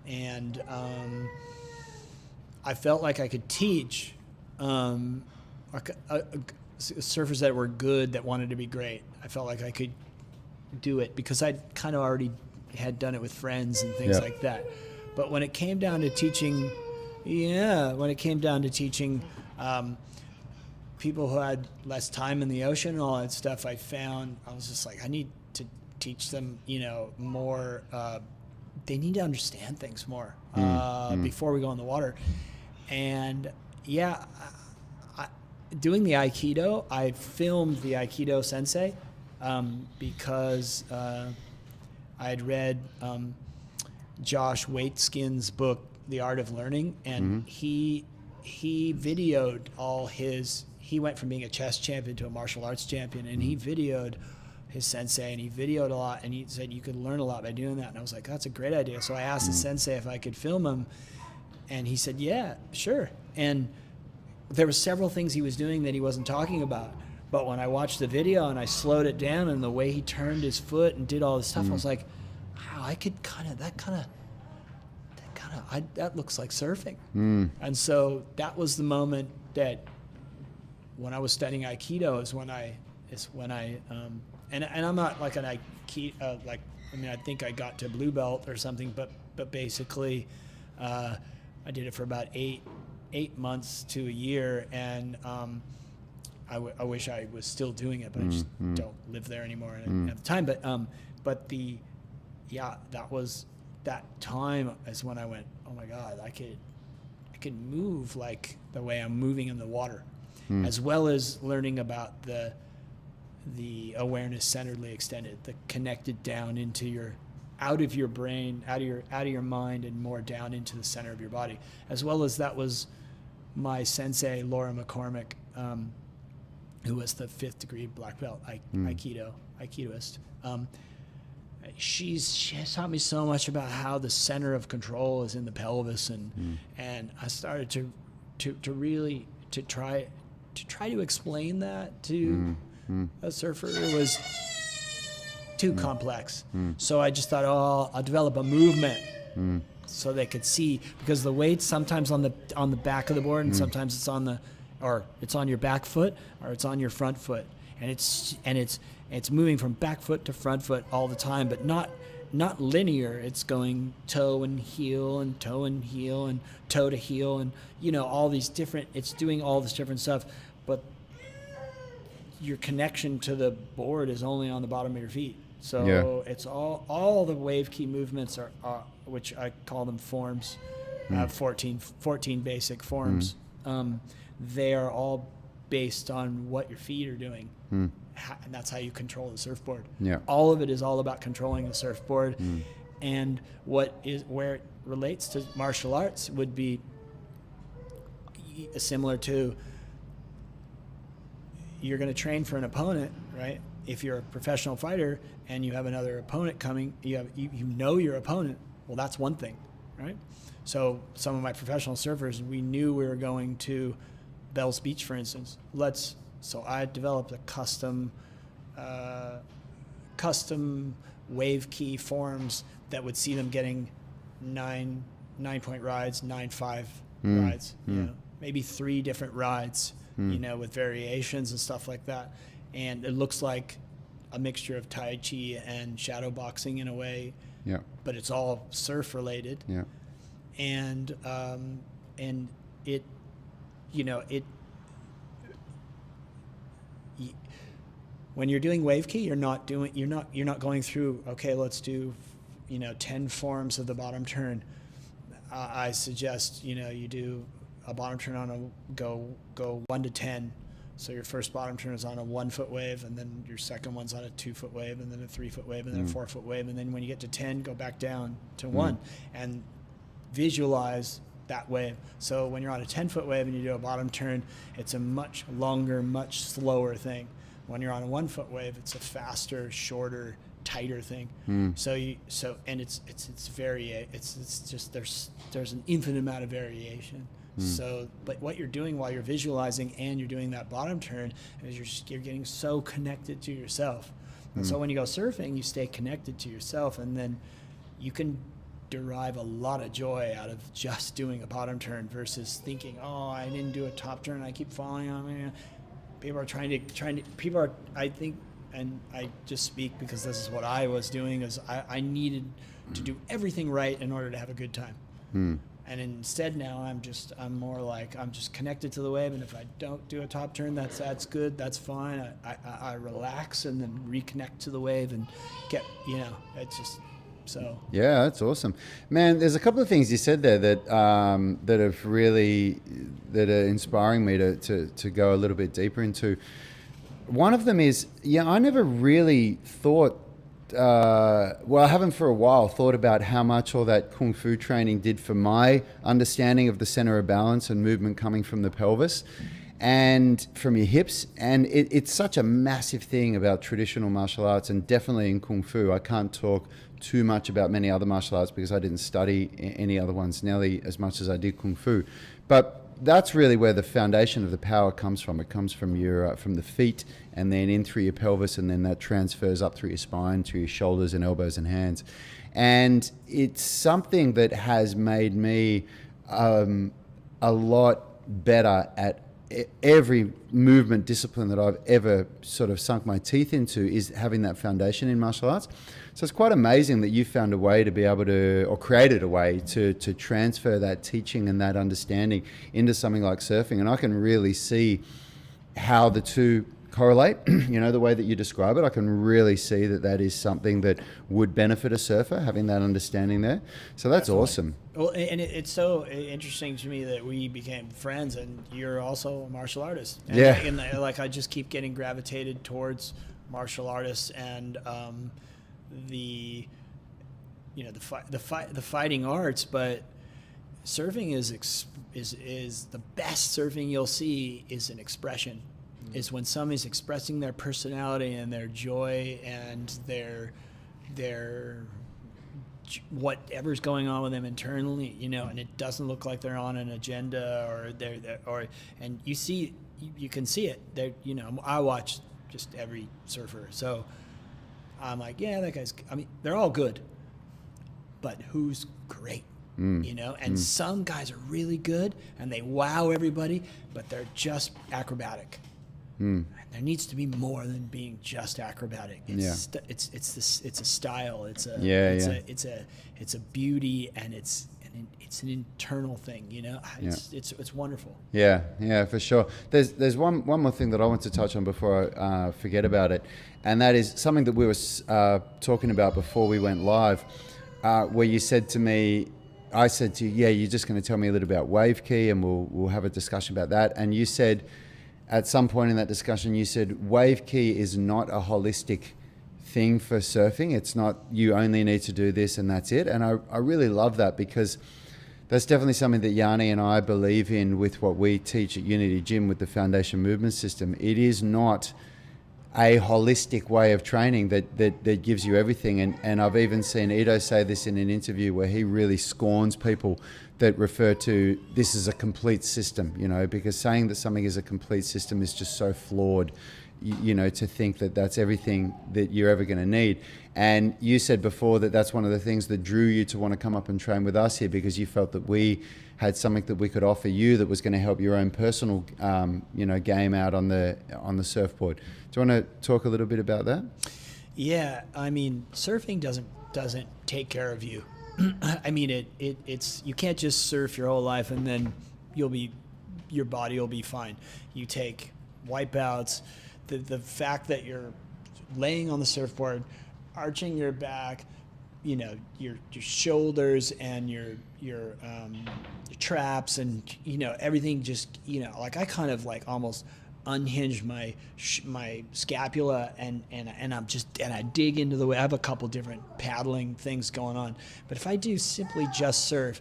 and I felt like I could teach surfers that were good, that wanted to be great. I felt like I could do it because I kind of already had done it with friends and things like that. But when it came down to teaching, people who had less time in the ocean and all that stuff, I was just like, I need to teach them, more. They need to understand things more before we go in the water. And doing the Aikido, I filmed the Aikido sensei because I had read Josh Waitskin's book, The Art of Learning, and he videoed all his. He went from being a chess champion to a martial arts champion, and he videoed his sensei, and he videoed a lot, and he said you could learn a lot by doing that. And I was like, that's a great idea. So I asked the sensei if I could film him, and he said, yeah, sure. And there were several things he was doing that he wasn't talking about. But when I watched the video and I slowed it down, and the way he turned his foot and did all this stuff, I was like, wow, I could that looks like surfing. And so that was the moment that when I was studying Aikido is when I and I'm not like an Aikido I think I got to blue belt or something, but basically I did it for about eight months to a year, and I wish I was still doing it, but I just don't live there anymore and I didn't have the time. But that time is when I went, oh my God, I could move like the way I'm moving in the water, as well as learning about the awareness centeredly extended, the connected down into out of your brain, out of your mind, and more down into the center of your body, as well as that was my sensei Laura McCormick, who was the 5th degree black belt Aikidoist. She has taught me so much about how the center of control is in the pelvis, and I started to really try to explain that to a surfer. It was too complex. So I just thought, I'll develop a movement so they could see, because the weight's sometimes on the back of the board, and sometimes it's on your back foot, or it's on your front foot, and it's moving from back foot to front foot all the time, but not linear. It's going toe and heel and toe and heel and toe to heel, and all these different. It's doing all this different stuff, but your connection to the board is only on the bottom of your feet. So it's all the wave key movements are which I call them forms, 14 basic forms. They are all based on what your feet are doing, and that's how you control the surfboard. All of it is all about controlling the surfboard, and where it relates to martial arts would be similar to, you're going to train for an opponent, right? If you're a professional fighter and you have another opponent coming, you know your opponent. Well, that's one thing, right? So some of my professional surfers, we knew we were going to Bell's Beach, for instance. So I developed a custom wave key forms that would see them getting 9-point rides, 9-5 rides, maybe 3 different rides, with variations and stuff like that. And it looks like a mixture of Tai Chi and shadow boxing in a way, but it's all surf related. And it, when you're doing wave key, you're not going through, okay, let's do, 10 forms of the bottom turn. I suggest, you do a bottom turn on a go 1 to 10. So your first bottom turn is on a 1-foot wave, and then your second one's on a 2-foot wave, and then a 3-foot wave, and then a 4-foot wave, and then when you get to 10, go back down to 1, and visualize that wave. So when you're on a 10-foot wave and you do a bottom turn, it's a much longer, much slower thing. When you're on a 1-foot wave, it's a faster, shorter, tighter thing. It's just there's an infinite amount of variation. So, but what you're doing while you're visualizing and you're doing that bottom turn is you're getting so connected to yourself. And so when you go surfing, you stay connected to yourself, and then you can derive a lot of joy out of just doing a bottom turn versus thinking, I didn't do a top turn, I keep falling on me. I think, and I just speak because this is what I was doing, is I needed to do everything right in order to have a good time. And instead now I'm more like, I'm just connected to the wave, and if I don't do a top turn, that's good, that's fine. I relax and then reconnect to the wave and get, it's just so. Yeah, that's awesome, man. There's a couple of things you said there that are inspiring me to go a little bit deeper into. One of them is, I never really thought, I haven't for a while thought about how much all that Kung Fu training did for my understanding of the center of balance and movement coming from the pelvis and from your hips. And it's such a massive thing about traditional martial arts, and definitely in Kung Fu. I can't talk too much about many other martial arts because I didn't study any other ones nearly as much as I did Kung Fu. But that's really where the foundation of the power comes from. It comes from from the feet, and then in through your pelvis, and then that transfers up through your spine to your shoulders and elbows and hands. And it's something that has made me a lot better at every movement discipline that I've ever sort of sunk my teeth into is having that foundation in martial arts. So it's quite amazing that you found a way to be able to, or created a way to transfer that teaching and that understanding into something like surfing. And I can really see how the two correlate, the way that you describe it. I can really see that is something that would benefit a surfer, having that understanding there. So that's Definitely. Awesome. Well, and it's so interesting to me that we became friends, and you're also a martial artist. And yeah. And I just keep getting gravitated towards martial artists and the fighting arts, but surfing is the best surfing you'll see is an expression. Is when somebody's expressing their personality and their joy and their whatever's going on with them internally, and it doesn't look like they're on an agenda and you can see it. I watch just every surfer, so I'm like, yeah, that guy's. I mean, they're all good, but who's great? And some guys are really good and they wow everybody, but they're just acrobatic. There needs to be more than being just acrobatic. It's a style. It's a beauty, and it's an internal thing. It's wonderful. Yeah, for sure. There's one more thing that I want to touch on before I forget about it, and that is something that we were talking about before we went live, where you said to me. I said to you, yeah, you're just going to tell me a little about wave key, and we'll have a discussion about that. And you said, at some point in that discussion, you said wave key is not a holistic thing for surfing. It's not you only need to do this and that's it. And I really love that, because that's definitely something that Yani and I believe in with what we teach at Unity Gym with the Foundation Movement System. It is not a holistic way of training that gives you everything. And I've even seen Ido say this in an interview where he really scorns people that refer to this as a complete system, because saying that something is a complete system is just so flawed, to think that that's everything that you're ever going to need. And you said before that that's one of the things that drew you to want to come up and train with us here, because you felt that we had something that we could offer you that was going to help your own personal, game out on the surfboard. Do you want to talk a little bit about that? Yeah, I mean, surfing doesn't take care of you. I mean, it's you can't just surf your whole life and then your body will be fine. You take wipeouts. The fact that you're laying on the surfboard, arching your back, your shoulders and your traps and everything just like I kind of like almost unhinge my scapula and I dig into the way. I have a couple different paddling things going on, but if I do simply just surf,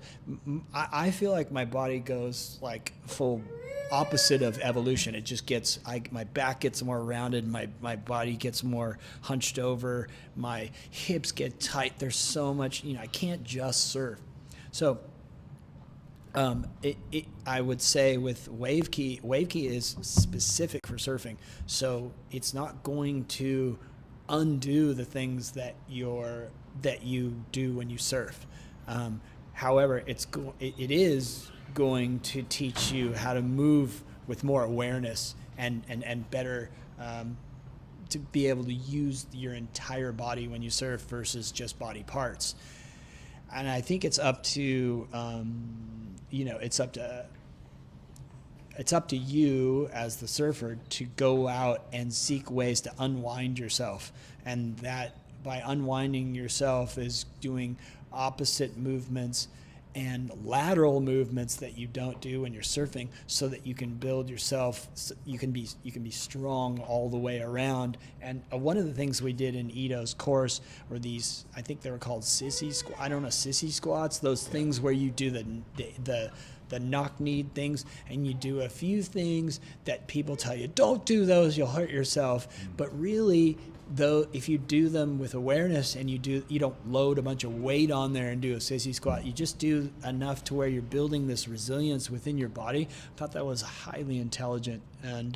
I feel like my body goes like full opposite of evolution. It just gets my back gets more rounded, my body gets more hunched over, my hips get tight. There's so much, I can't just surf. So I would say with wave key is specific for surfing, so it's not going to undo the things that you do when you surf. However, it is going to teach you how to move with more awareness and better to be able to use your entire body when you surf versus just body parts. And I think it's up to it's up to you as the surfer to go out and seek ways to unwind yourself, and that by unwinding yourself is doing opposite movements and lateral movements that you don't do when you're surfing, so that you can build yourself. You can be strong all the way around. And one of the things we did in Ido's course were these, I think they were called sissy squats. Those things where you do the knock-knee things, and you do a few things that people tell you, don't do those, you'll hurt yourself. But really, though, if you do them with awareness and you don't load a bunch of weight on there and do a sissy squat, you just do enough to where you're building this resilience within your body. I thought that was highly intelligent, and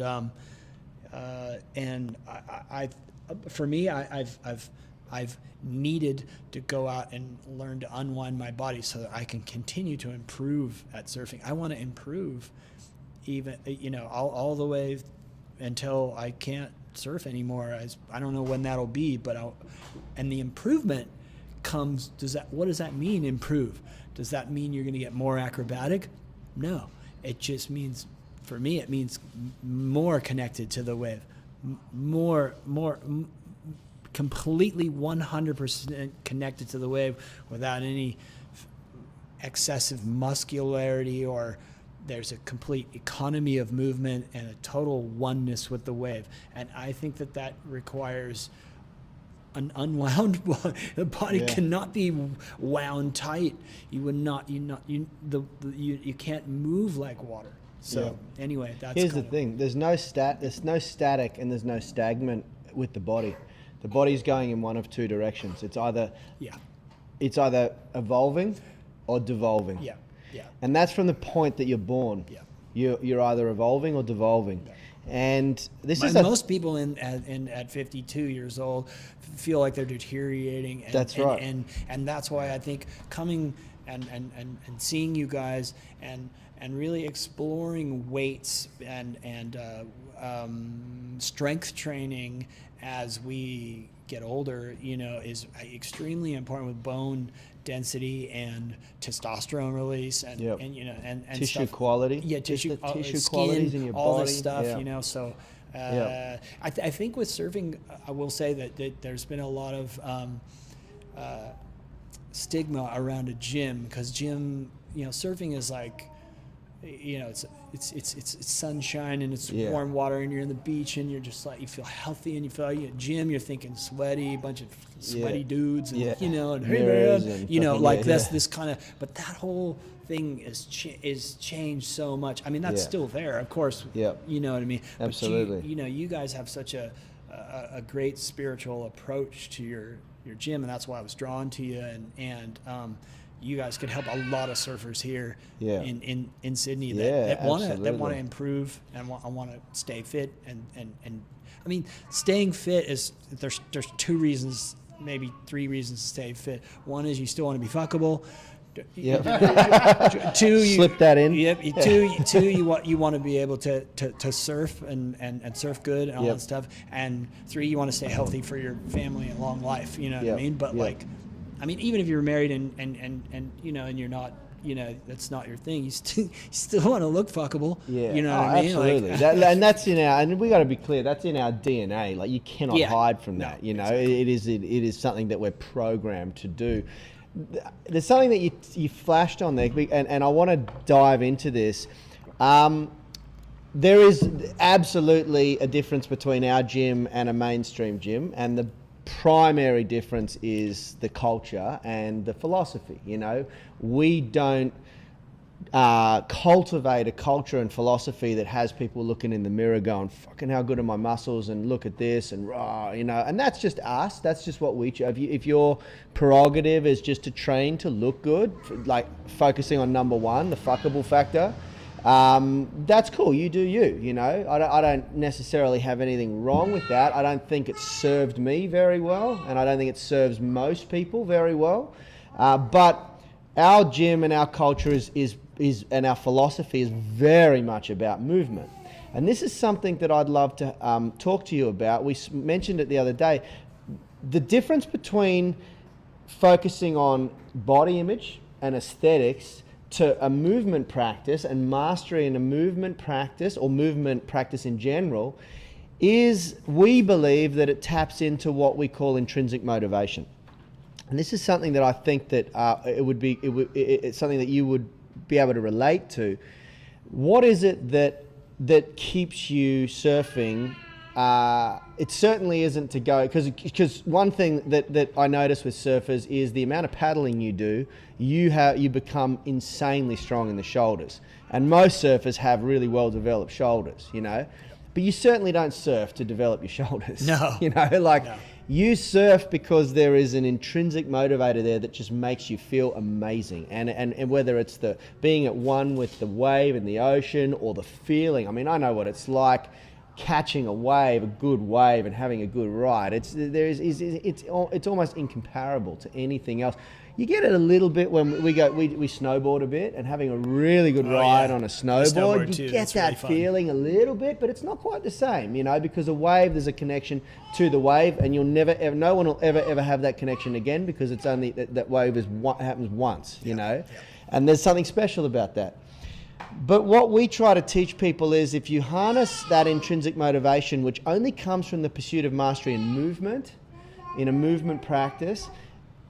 for me, I've needed to go out and learn to unwind my body so that I can continue to improve at surfing. I want to improve even, all the way until I can't surf anymore. I don't know when that'll be, but and the improvement comes. What does that mean? Improve? Does that mean you're going to get more acrobatic? No, it just means, for me, it means more connected to the wave, more completely 100% connected to the wave without any excessive muscularity, or there's a complete economy of movement and a total oneness with the wave. And I think that requires an unwound body. The body cannot be wound tight. You can't move like water. So anyway, that's here's the thing. There's no static and there's no stagnant with the body. The body's going in one of two directions. It's either evolving or devolving. Yeah. And that's from the point that you're born. Yeah. You're either evolving or devolving. Yeah. And most people at 52 years old feel like they're deteriorating. And, that's right. And that's why I think coming and seeing you guys and really exploring weights and strength training as we get older, is extremely important with bone density and testosterone release and tissue stuff. quality. Yeah, tissue skin, qualities in your all body. This stuff. So I think with surfing, I will say that there's been a lot of stigma around a gym, because surfing is like, it's sunshine and it's warm water and you're in the beach and you're just like, you feel healthy, and you feel like at gym you're thinking sweaty, bunch of sweaty dudes and and hey man, like this kind of, but that whole thing is changed so much. I mean, that's still there, of course. You know what I mean? Absolutely. But you guys have such a great spiritual approach to your gym, and that's why I was drawn to you, and you guys could help a lot of surfers here in Sydney that want to improve and want to stay fit and I mean, staying fit is, there's two reasons, maybe three reasons to stay fit. One is you still want to be fuckable. Two, slip that in. Two, you want to be able to surf and surf good and all that stuff. And three, you want to stay healthy for your family and long life. You know what I mean? But even if you're married and you're not, that's not your thing, you still want to look fuckable. You know what I mean? Absolutely. And that's and we got to be clear, that's in our DNA. Like, you cannot hide from that. Exactly. It is something that we're programmed to do. There's something that you flashed on there, and I want to dive into this. There is absolutely a difference between our gym and a mainstream gym, and the primary difference is the culture and the philosophy. We don't cultivate a culture and philosophy that has people looking in the mirror going, fucking how good are my muscles, and look at this, and and that's just us. That's just what we if your prerogative is just to train to look good, like focusing on number one, the fuckable factor, that's cool. You do you. I don't necessarily have anything wrong with that. I don't think it served me very well, and I don't think it serves most people very well. But our gym and our culture is and our philosophy is very much about movement. And this is something that I'd love to talk to you about. We mentioned it the other day. The difference between focusing on body image and aesthetics to a movement practice and mastery in a movement practice, or movement practice in general, is we believe that it taps into what we call intrinsic motivation. And this is something that I think that it's something that you would be able to relate to. What is it that keeps you surfing? It certainly isn't to go, because one thing that I notice with surfers is the amount of paddling you do. You become insanely strong in the shoulders, and most surfers have really well developed shoulders, but you certainly don't surf to develop your shoulders. No. No. You surf because there is an intrinsic motivator there that just makes you feel amazing. And whether it's the being at one with the wave and the ocean, or the feeling. I mean, I know what it's like catching a good wave and having a good ride. It's almost incomparable to anything else. You get it a little bit when we snowboard a bit, and having a really good ride on a snowboard, you get that feeling a little bit, but it's not quite the same, you know, because a wave, there's a connection to the wave, and you'll never ever, no one will ever have that connection again, because it's only that wave happens once, you know, and there's something special about that. But what we try to teach people is, if you harness that intrinsic motivation, which only comes from the pursuit of mastery in movement, in a movement practice,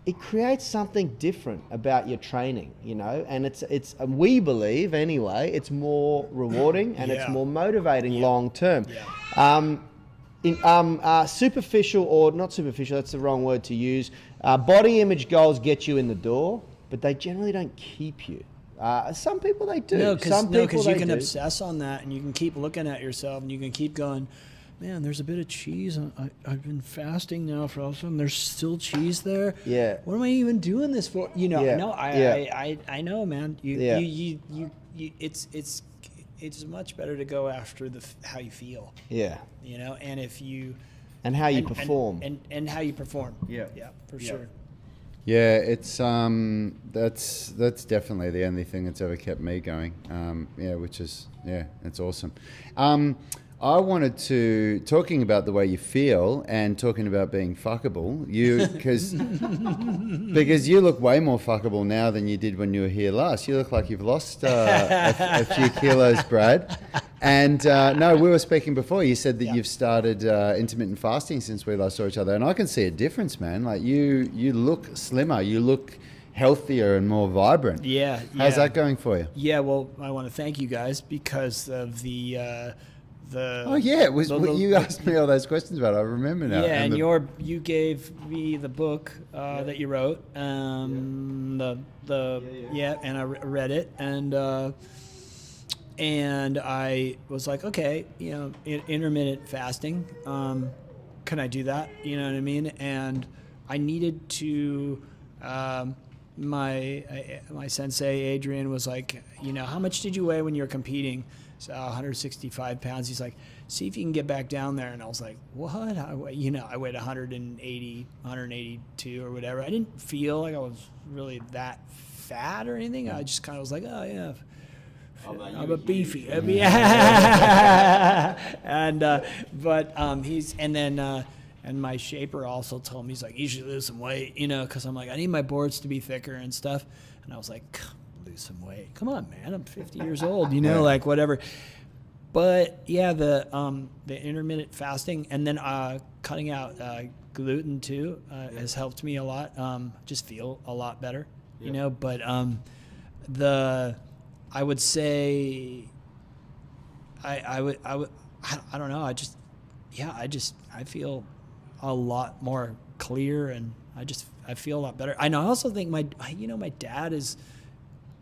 it creates something different about your training, you know, and it's we believe anyway, it's more rewarding and it's more motivating long term. Superficial, or not superficial, that's the wrong word to use, body image goals get you in the door, but they generally don't keep you. Some people they do. No, because you can obsess on that, and you can keep looking at yourself, and you can keep going, man, there's a bit of cheese. I've been fasting now for all of a sudden. There's still cheese there. Yeah. What am I even doing this for? You know. Yeah. No, I know, man. It's much better to go after how you feel. Yeah. You know, and if you. And how you perform. And how you perform. Yeah. Yeah, for sure. Yeah, it's that's definitely the only thing that's ever kept me going. Which is it's awesome. I wanted to, talking about the way you feel and talking about being fuckable, because you look way more fuckable now than you did when you were here last. You look like you've lost a few kilos, Brad. And no, we were speaking before. You said that you've started intermittent fasting since we last saw each other, and I can see a difference, man. Like you look slimmer, you look healthier and more vibrant. Yeah. How's that going for you? Yeah. Well, I want to thank you guys because of you asked me all those questions about it. I remember now. Yeah, and you gave me the book that you wrote, and I read it, and I was like, okay, you know, intermittent fasting, can I do that? You know what I mean? And I needed to. My sensei Adrian was like, you know, how much did you weigh when you were competing? So 165 pounds. He's like, see if you can get back down there. And I was like, what? I weighed 180, 182 or whatever. I didn't feel like I was really that fat or anything. I just kind of was like, oh yeah, I'm a beefy. And my shaper also told me, he's like, you should lose some weight, you know, because I'm like, I need my boards to be thicker and stuff. And I was like, lose some weight. Come on, man. I'm 50 years old, you know, like whatever. But yeah, the intermittent fasting and then cutting out gluten too has helped me a lot. Just feel a lot better, you know. But I would say I don't know. I feel a lot more clear, and I feel a lot better. I also think my dad is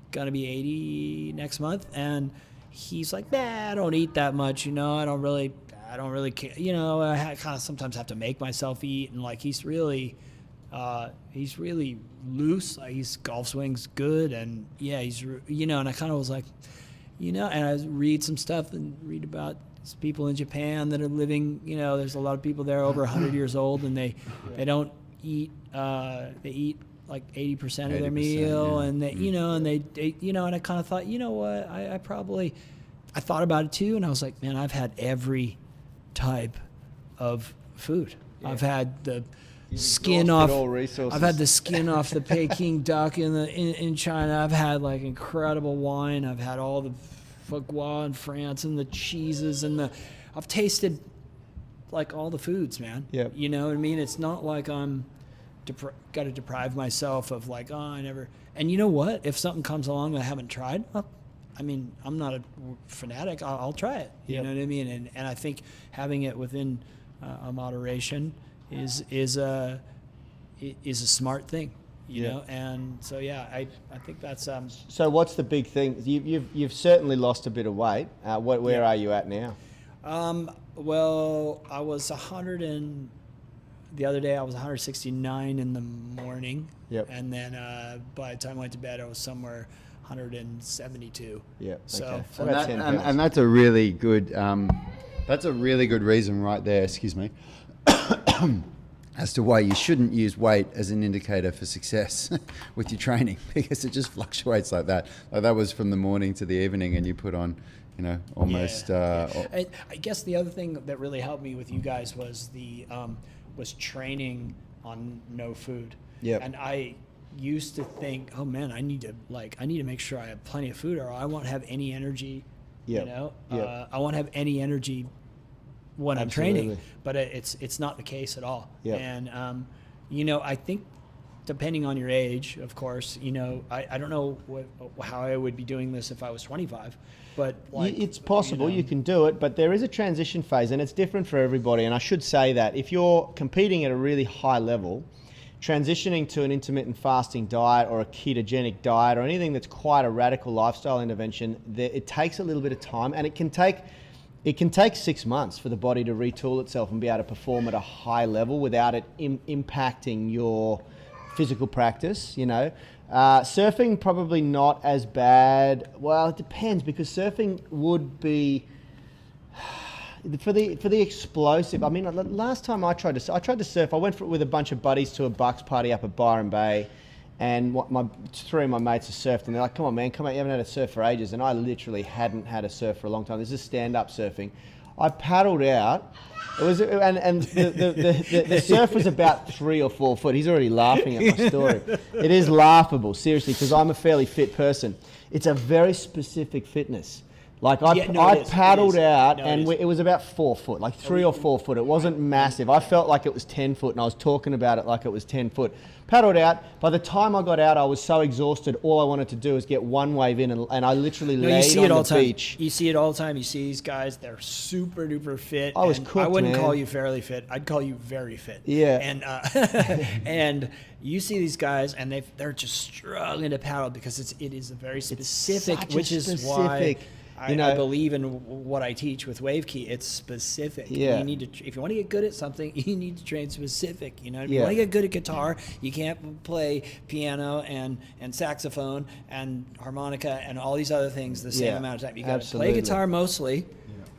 gonna be 80 next month, and he's like, nah, I don't eat that much, you know. I don't really care, you know. I kind of sometimes have to make myself eat, and like he's really loose. Like his golf swing's good, and he's, you know. And I kind of was like, you know, and I read some stuff and read about people in Japan that are living, you know, there's a lot of people there over 100 years old, and they don't eat, they eat like 80% of their meal, and they, you know, and they you know, and I kind of thought, you know what, I thought about it too, and I was like, man, I've had every type of food. I've had the skin off. I've had the skin off the Peking duck in China. I've had like incredible wine. I've had all the foie gras in France, and the cheeses, and I've tasted like all the foods, man. Yeah. You know what I mean? It's not like I'm got to deprive myself of like, oh, I never. And you know what? If something comes along that I haven't tried, I mean, I'm not a fanatic. I'll try it. You know what I mean? And I think having it within a moderation is a smart thing. You know, and so I think that's. So what's the big thing? You've certainly lost a bit of weight. Where are you at now? Well, I was the other day I was 169 in the morning. Yep. And then by the time I went to bed, I was somewhere 172. Yeah. So, okay. So and that's a really good reason right there. Excuse me. as to why you shouldn't use weight as an indicator for success with your training, because it just fluctuates like that. Like that was from the morning to the evening, and you put on, you know, almost. I guess the other thing that really helped me with you guys was was training on no food. Yep. And I used to think, oh man, I need to make sure I have plenty of food, or I won't have any energy. Yep. You know, Yep. I won't have any energy when Absolutely. I'm training, but it's not the case at all. Yep. And you know, I think depending on your age, of course, you know, I don't know how I would be doing this if I was 25, but like, it's possible, you know, you can do it, but there is a transition phase, and it's different for everybody. And I should say that if you're competing at a really high level, transitioning to an intermittent fasting diet or a ketogenic diet or anything that's quite a radical lifestyle intervention, it takes a little bit of time, and it can take 6 months for the body to retool itself and be able to perform at a high level without it impacting your physical practice, you know. Surfing probably not as bad. Well, it depends, because surfing would be for the explosive. I mean, last time I tried to surf, I went with a bunch of buddies to a Bucks party up at Byron Bay, and three of my mates have surfed, and they're like, "Come on, man, come on, you haven't had a surf for ages." And I literally hadn't had a surf for a long time. This is stand-up surfing. I paddled out. It was, and the surf was about 3 or 4 foot. He's already laughing at my story. It is laughable, seriously, because I'm a fairly fit person. It's a very specific fitness. Like I paddled out, and it was about 4 foot, like 3 or 4 foot. It wasn't massive. I felt like it was 10 foot, and I was talking about it like it was 10 foot. Paddled out. By the time I got out, I was so exhausted. All I wanted to do was get one wave in, and I literally laid on the beach. You see it all the time. You see these guys; they're super duper fit. I was cooked, I wouldn't man. call you fairly fit. I'd call you very fit. Yeah. And and you see these guys, and they're just struggling to paddle because it is a very specific, which is why. I believe in what I teach with Wave Key. It's specific. Yeah. You need to, if you want to get good at something, you need to train specific. You know, if you Yeah. want to get good at guitar, you can't play piano and saxophone and harmonica and all these other things the same Yeah. amount of time. You got to Absolutely. play guitar mostly,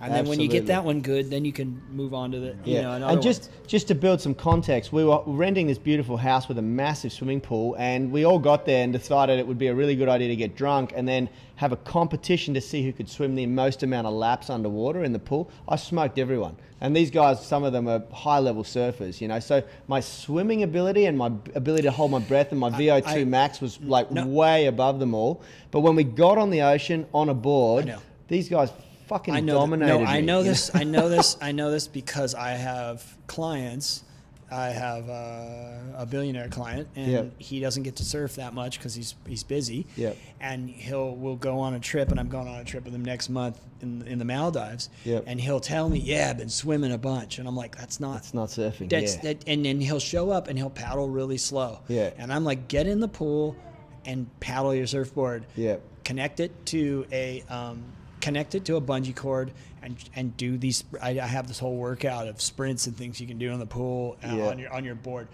and then when you get that one good, then you can move on to the another and just to build some context, we were renting this beautiful house with a massive swimming pool, and we all got there and decided it would be a really good idea to get drunk and then have a competition to see who could swim the most amount of laps underwater in the pool. I smoked everyone, and these guys, some of them are high-level surfers, you know. So my swimming ability and my ability to hold my breath and my VO2 max was like way above them all. But when we got on the ocean on a board, these guys fucking dominated me. I know this. I know this because I have clients. I have a billionaire client, and he doesn't get to surf that much because he's busy. Yep. And we'll go on a trip, and I'm going on a trip with him next month in the Maldives. Yep. And he'll tell me, "Yeah, I've been swimming a bunch," and I'm like, "That's not surfing." And then he'll show up and he'll paddle really slow. Yeah. And I'm like, "Get in the pool and paddle your surfboard. Yeah. Connect it to a bungee cord and do these. I have this whole workout of sprints and things you can do in the pool on your board.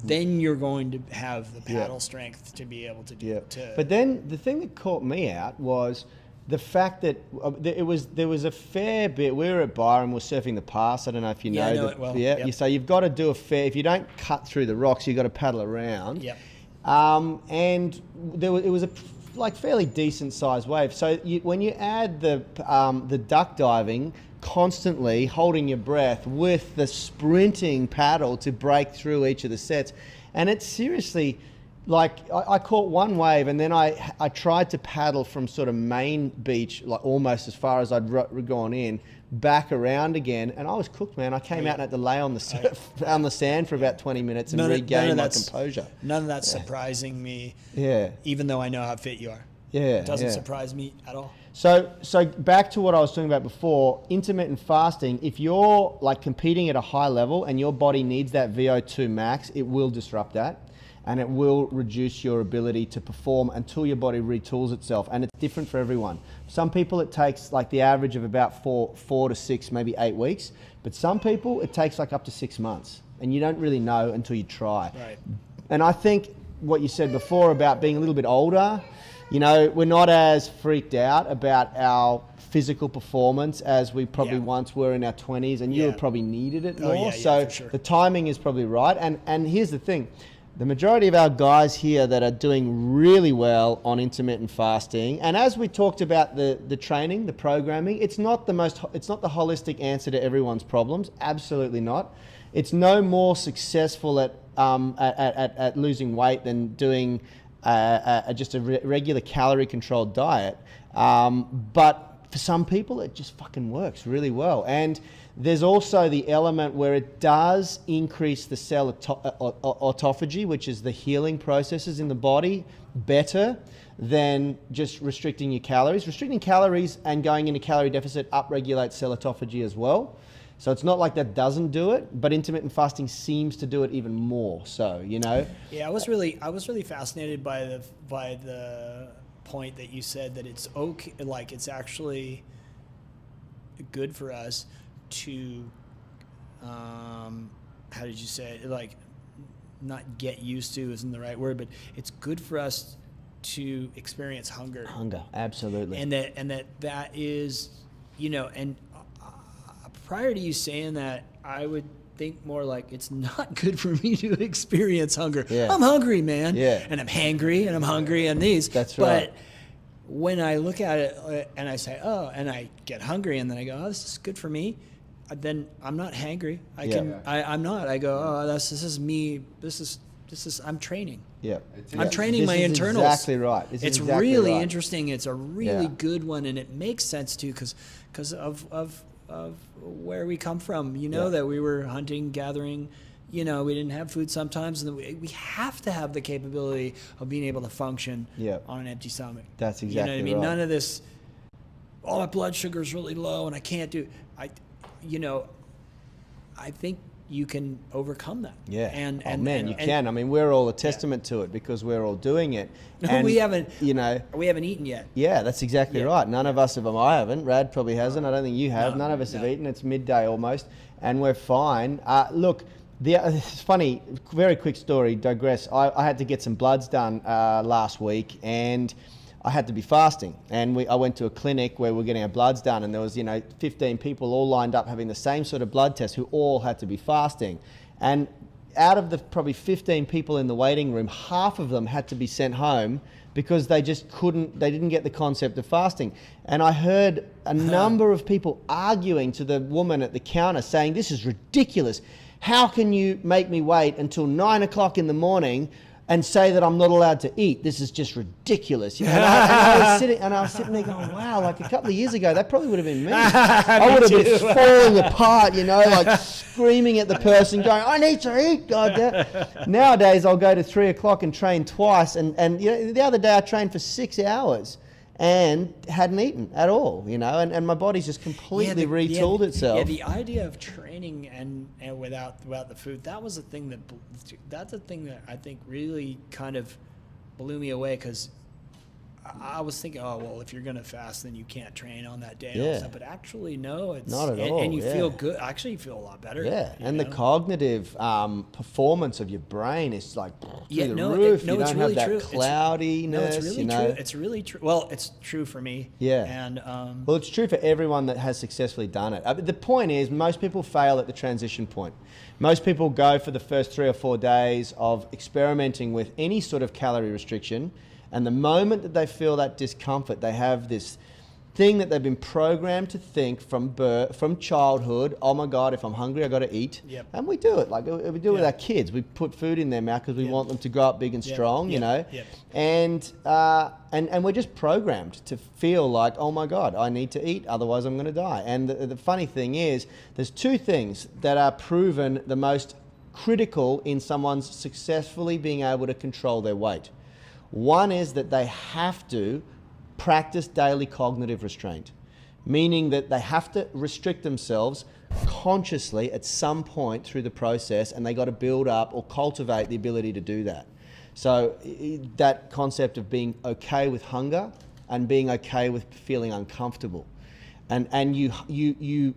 Then you're going to have the paddle strength to be able to do. But then the thing that caught me out was the fact that there was a fair bit. We were at Byron, we're surfing the pass. I don't know if you know. I know it well. Yeah. Yep. So you've got to do a fair. If you don't cut through the rocks, you've got to paddle around. Yep. And it was a fairly decent sized wave. So when you add the duck diving, constantly holding your breath with the sprinting paddle to break through each of the sets, and it's seriously like I caught one wave, and then I tried to paddle from sort of main beach, like almost as far as I'd gone in, back around again, and I was cooked, man. I came out and had to lay on the surf, on the sand for about 20 minutes and regain my composure. None of that's surprising me. Yeah. Even though I know how fit you are. Yeah. It doesn't surprise me at all. So back to what I was talking about before, intermittent fasting, if you're like competing at a high level and your body needs that VO2 max, it will disrupt that. And it will reduce your ability to perform until your body retools itself. And it's different for everyone. Some people it takes like the average of about four to 6, maybe 8 weeks. But some people it takes like up to 6 months. And you don't really know until you try. Right. And I think what you said before about being a little bit older, we're not as freaked out about our physical performance as we probably once were in our 20s, and you probably needed it more. So for sure. the timing is probably right. And here's the thing. The majority of our guys here that are doing really well on intermittent fasting, and as we talked about the training, the programming, it's not the holistic answer to everyone's problems. Absolutely not. It's no more successful at losing weight than doing just a regular calorie controlled diet. But for some people, it just fucking works really well. And there's also the element where it does increase the cell autophagy, which is the healing processes in the body, better than just restricting your calories. Restricting calories and going into calorie deficit upregulates cell autophagy as well. So it's not like that doesn't do it, but intermittent fasting seems to do it even more. So, Yeah, I was really fascinated by the point that you said that it's okay, like it's actually good for us to, how did you say it? Like, not get used to isn't the right word, but it's good for us to experience hunger. Hunger, absolutely. And that is, and prior to you saying that, I would think more like it's not good for me to experience hunger. Yeah. I'm hungry, man. Yeah. And I'm hangry and I'm hungry and these. That's right. But when I look at it and I say, oh, and I get hungry and then I go, oh, this is good for me, then I'm not hangry. I'm not. I go, oh, this is me. This is I'm training. Yeah. I'm training my internals. Exactly right. It's exactly really right. interesting. It's a really good one, and it makes sense too because of where we come from. That we were hunting, gathering. We didn't have food sometimes, and we have to have the capability of being able to function on an empty stomach. That's exactly You know what I mean? right. None of this, oh, my blood sugar's really low and I can't do I think you can overcome that. Yeah. And you can. I mean, we're all a testament to it because we're all doing it. And, we haven't eaten yet. Yeah, that's exactly right. None of us have. I haven't. Rad probably hasn't. I don't think you have. None of us have eaten. It's midday almost, and we're fine. Look, it's funny. Very quick story. Digress. I had to get some bloods done last week, and I had to be fasting. And I went to a clinic where we're getting our bloods done, and there was 15 people all lined up having the same sort of blood test who all had to be fasting. And out of the probably 15 people in the waiting room, half of them had to be sent home because they didn't get the concept of fasting. And I heard a number of people arguing to the woman at the counter saying, this is ridiculous. How can you make me wait until 9 o'clock in the morning and say that I'm not allowed to eat? This is just ridiculous. And I was sitting there going, wow, like a couple of years ago, that probably would have been me. I would have been falling apart, like screaming at the person going, I need to eat, goddamn. Nowadays, I'll go to 3 o'clock and train twice. And the other day I trained for 6 hours and hadn't eaten at all, and my body's just completely retooled itself. Yeah, the idea of training and without the food, that's the thing that I think really kind of blew me away, because I was thinking, oh, well, if you're going to fast, then you can't train on that day. And all stuff. But actually, no, it's not at all. And you feel good. Actually, you feel a lot better. Yeah, and the cognitive performance of your brain is like through the roof. You don't have that cloudiness. It's really true. It's really true. Well, it's true for me. Yeah. And well, it's true for everyone that has successfully done it. The point is, most people fail at the transition point. Most people go for the first 3 or 4 days of experimenting with any sort of calorie restriction. And the moment that they feel that discomfort, they have this thing that they've been programmed to think from birth, from childhood. Oh my God, if I'm hungry, I got to eat. Yep. And we do it. Like we do it with our kids. We put food in their mouth because we want them to grow up big and strong, Yep. And we're just programmed to feel like, oh my God, I need to eat, otherwise I'm going to die. And the funny thing is, there's 2 things that are proven the most critical in someone's successfully being able to control their weight. One is that they have to practice daily cognitive restraint, meaning that they have to restrict themselves consciously at some point through the process, and they got to build up or cultivate the ability to do that. So that concept of being okay with hunger and being okay with feeling uncomfortable, and you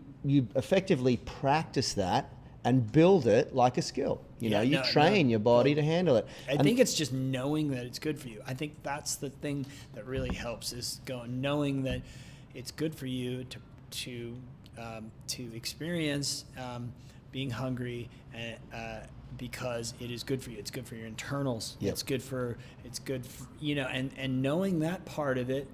effectively practice that and build it like a skill. You know, you train your body to handle it. I think it's just knowing that it's good for you. I think that's the thing that really helps, is knowing that it's good for you to experience being hungry, and because it is good for you. It's good for your internals. Yep. It's good for you know, and knowing that part of it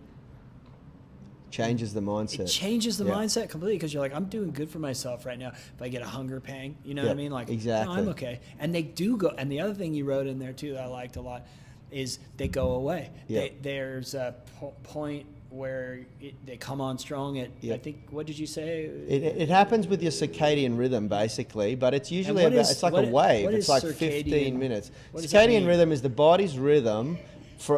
changes the mindset. It changes the mindset completely, because you're like, I'm doing good for myself right now. If I get a hunger pang, you know what I mean? Like, exactly. No, I'm okay. And they do go. And the other thing you wrote in there too that I liked a lot is they go away. Yep. There's a point where they come on strong at, I think, what did you say? It happens with your circadian rhythm, basically, but it's usually it's like a wave. It's like 15 minutes. Circadian rhythm is the body's rhythm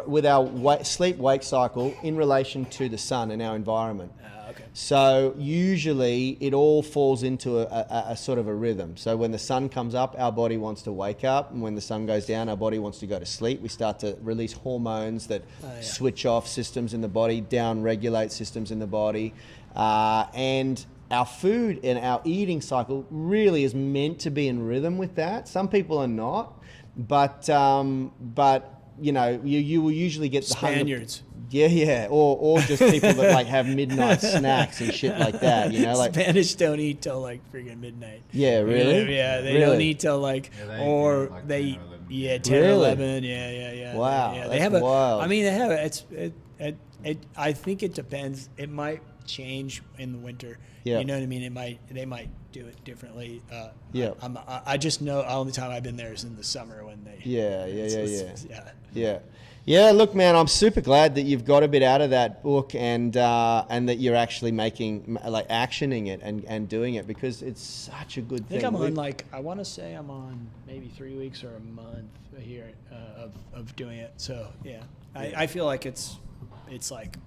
with our sleep-wake cycle in relation to the sun and our environment. Okay. So usually it all falls into a sort of a rhythm. So when the sun comes up, our body wants to wake up, and when the sun goes down, our body wants to go to sleep. We start to release hormones that switch off systems in the body, down-regulate systems in the body, and our food and our eating cycle really is meant to be in rhythm with that. Some people are not, but you know, you will usually get the Spaniards. Or just people that like have midnight snacks and shit like that. You know, like Spanish don't eat till like freaking midnight. Yeah, really? Yeah, they don't eat till like, they eat like 10 or 11. Yeah. Wow, yeah. that's They have wild. I mean, they have I think it depends. It might change in the winter. Yeah. You know what I mean? They might do it differently. Yeah. I just know the only time I've been there is in the summer when they. Yeah, look, man, I'm super glad that you've got a bit out of that book, and that you're actually actioning it and doing it, because it's such a good thing. I think I'm on I want to say I'm on maybe 3 weeks or a month here of doing it. So yeah, I feel like it's like.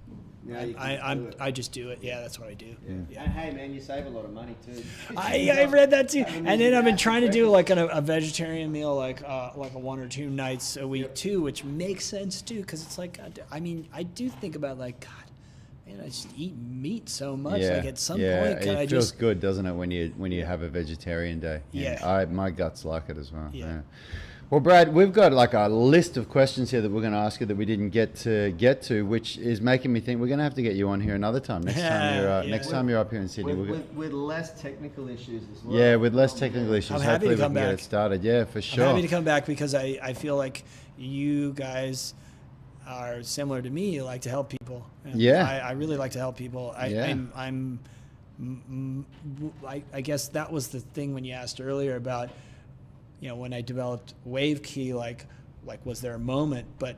I just do it. Yeah, that's what I do. Yeah. And hey, man, you save a lot of money too. I read that too. And then I've been trying to do like a vegetarian meal, like a 1 or 2 nights a week too, which makes sense too, because it's like, I mean, I do think about like, God, man, I just eat meat so much. Like at some point, can it feels good, doesn't it, when you have a vegetarian day? Yeah. My guts like it as well. Yeah. Well, Brad, we've got like a list of questions here that we're going to ask you that we didn't get to, which is making me think we're going to have to get you on here another time. Next time you're up here in Sydney. With less technical issues as well. Yeah, with less technical issues. I'm happy to come back. Get it started. Yeah, for sure. I'm happy to come back, because I feel like you guys are similar to me. You like to help people. And I really like to help people. I guess that was the thing when you asked earlier about, you know, when I developed Wave Key, like was there a moment? But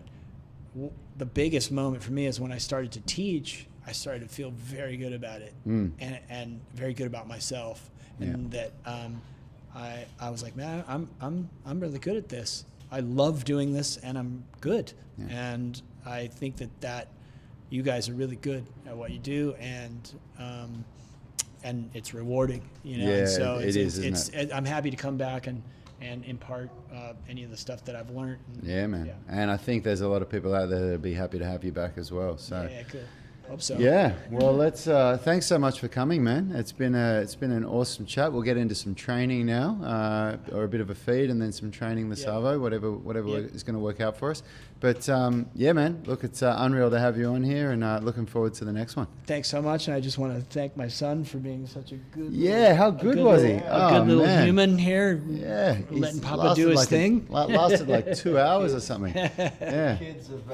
the biggest moment for me is when I started to teach. I started to feel very good about it, and very good about myself, and that I was like, man, I'm really good at this. I love doing this, and I'm good. And I think that you guys are really good at what you do, and it's rewarding, you know. And so I'm happy to come back and impart any of the stuff that I've learned. Yeah, man. And I think there's a lot of people out there that'd be happy to have you back as well. So yeah, cool. Hope so. Yeah. Well, let's. Thanks so much for coming, man. It's been an awesome chat. We'll get into some training now, or a bit of a feed, and then some training the Savo, whatever is going to work out for us. But yeah, man. Look, it's unreal to have you on here, and looking forward to the next one. Thanks so much, and I just want to thank my son for being such a good. How good was he? A good little human here. Yeah, letting Papa do his thing. Lasted like 2 hours or something. Yeah. Kids have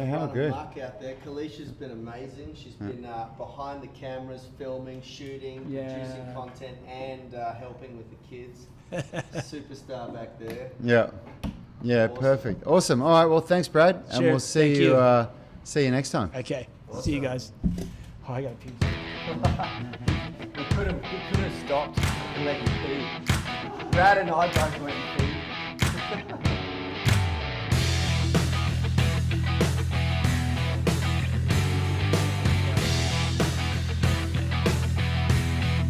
how good. Luck out there. Kalisha's been amazing. She's been behind the cameras, filming, shooting, producing content, and helping with the kids. Superstar back there. Yeah, awesome. Perfect. Awesome. All right. Well, thanks, Brad, and we'll see you next time. Okay. Awesome. See you guys. Oh, I got a pee. we could have stopped and let you pee. Rad and I both went and pee.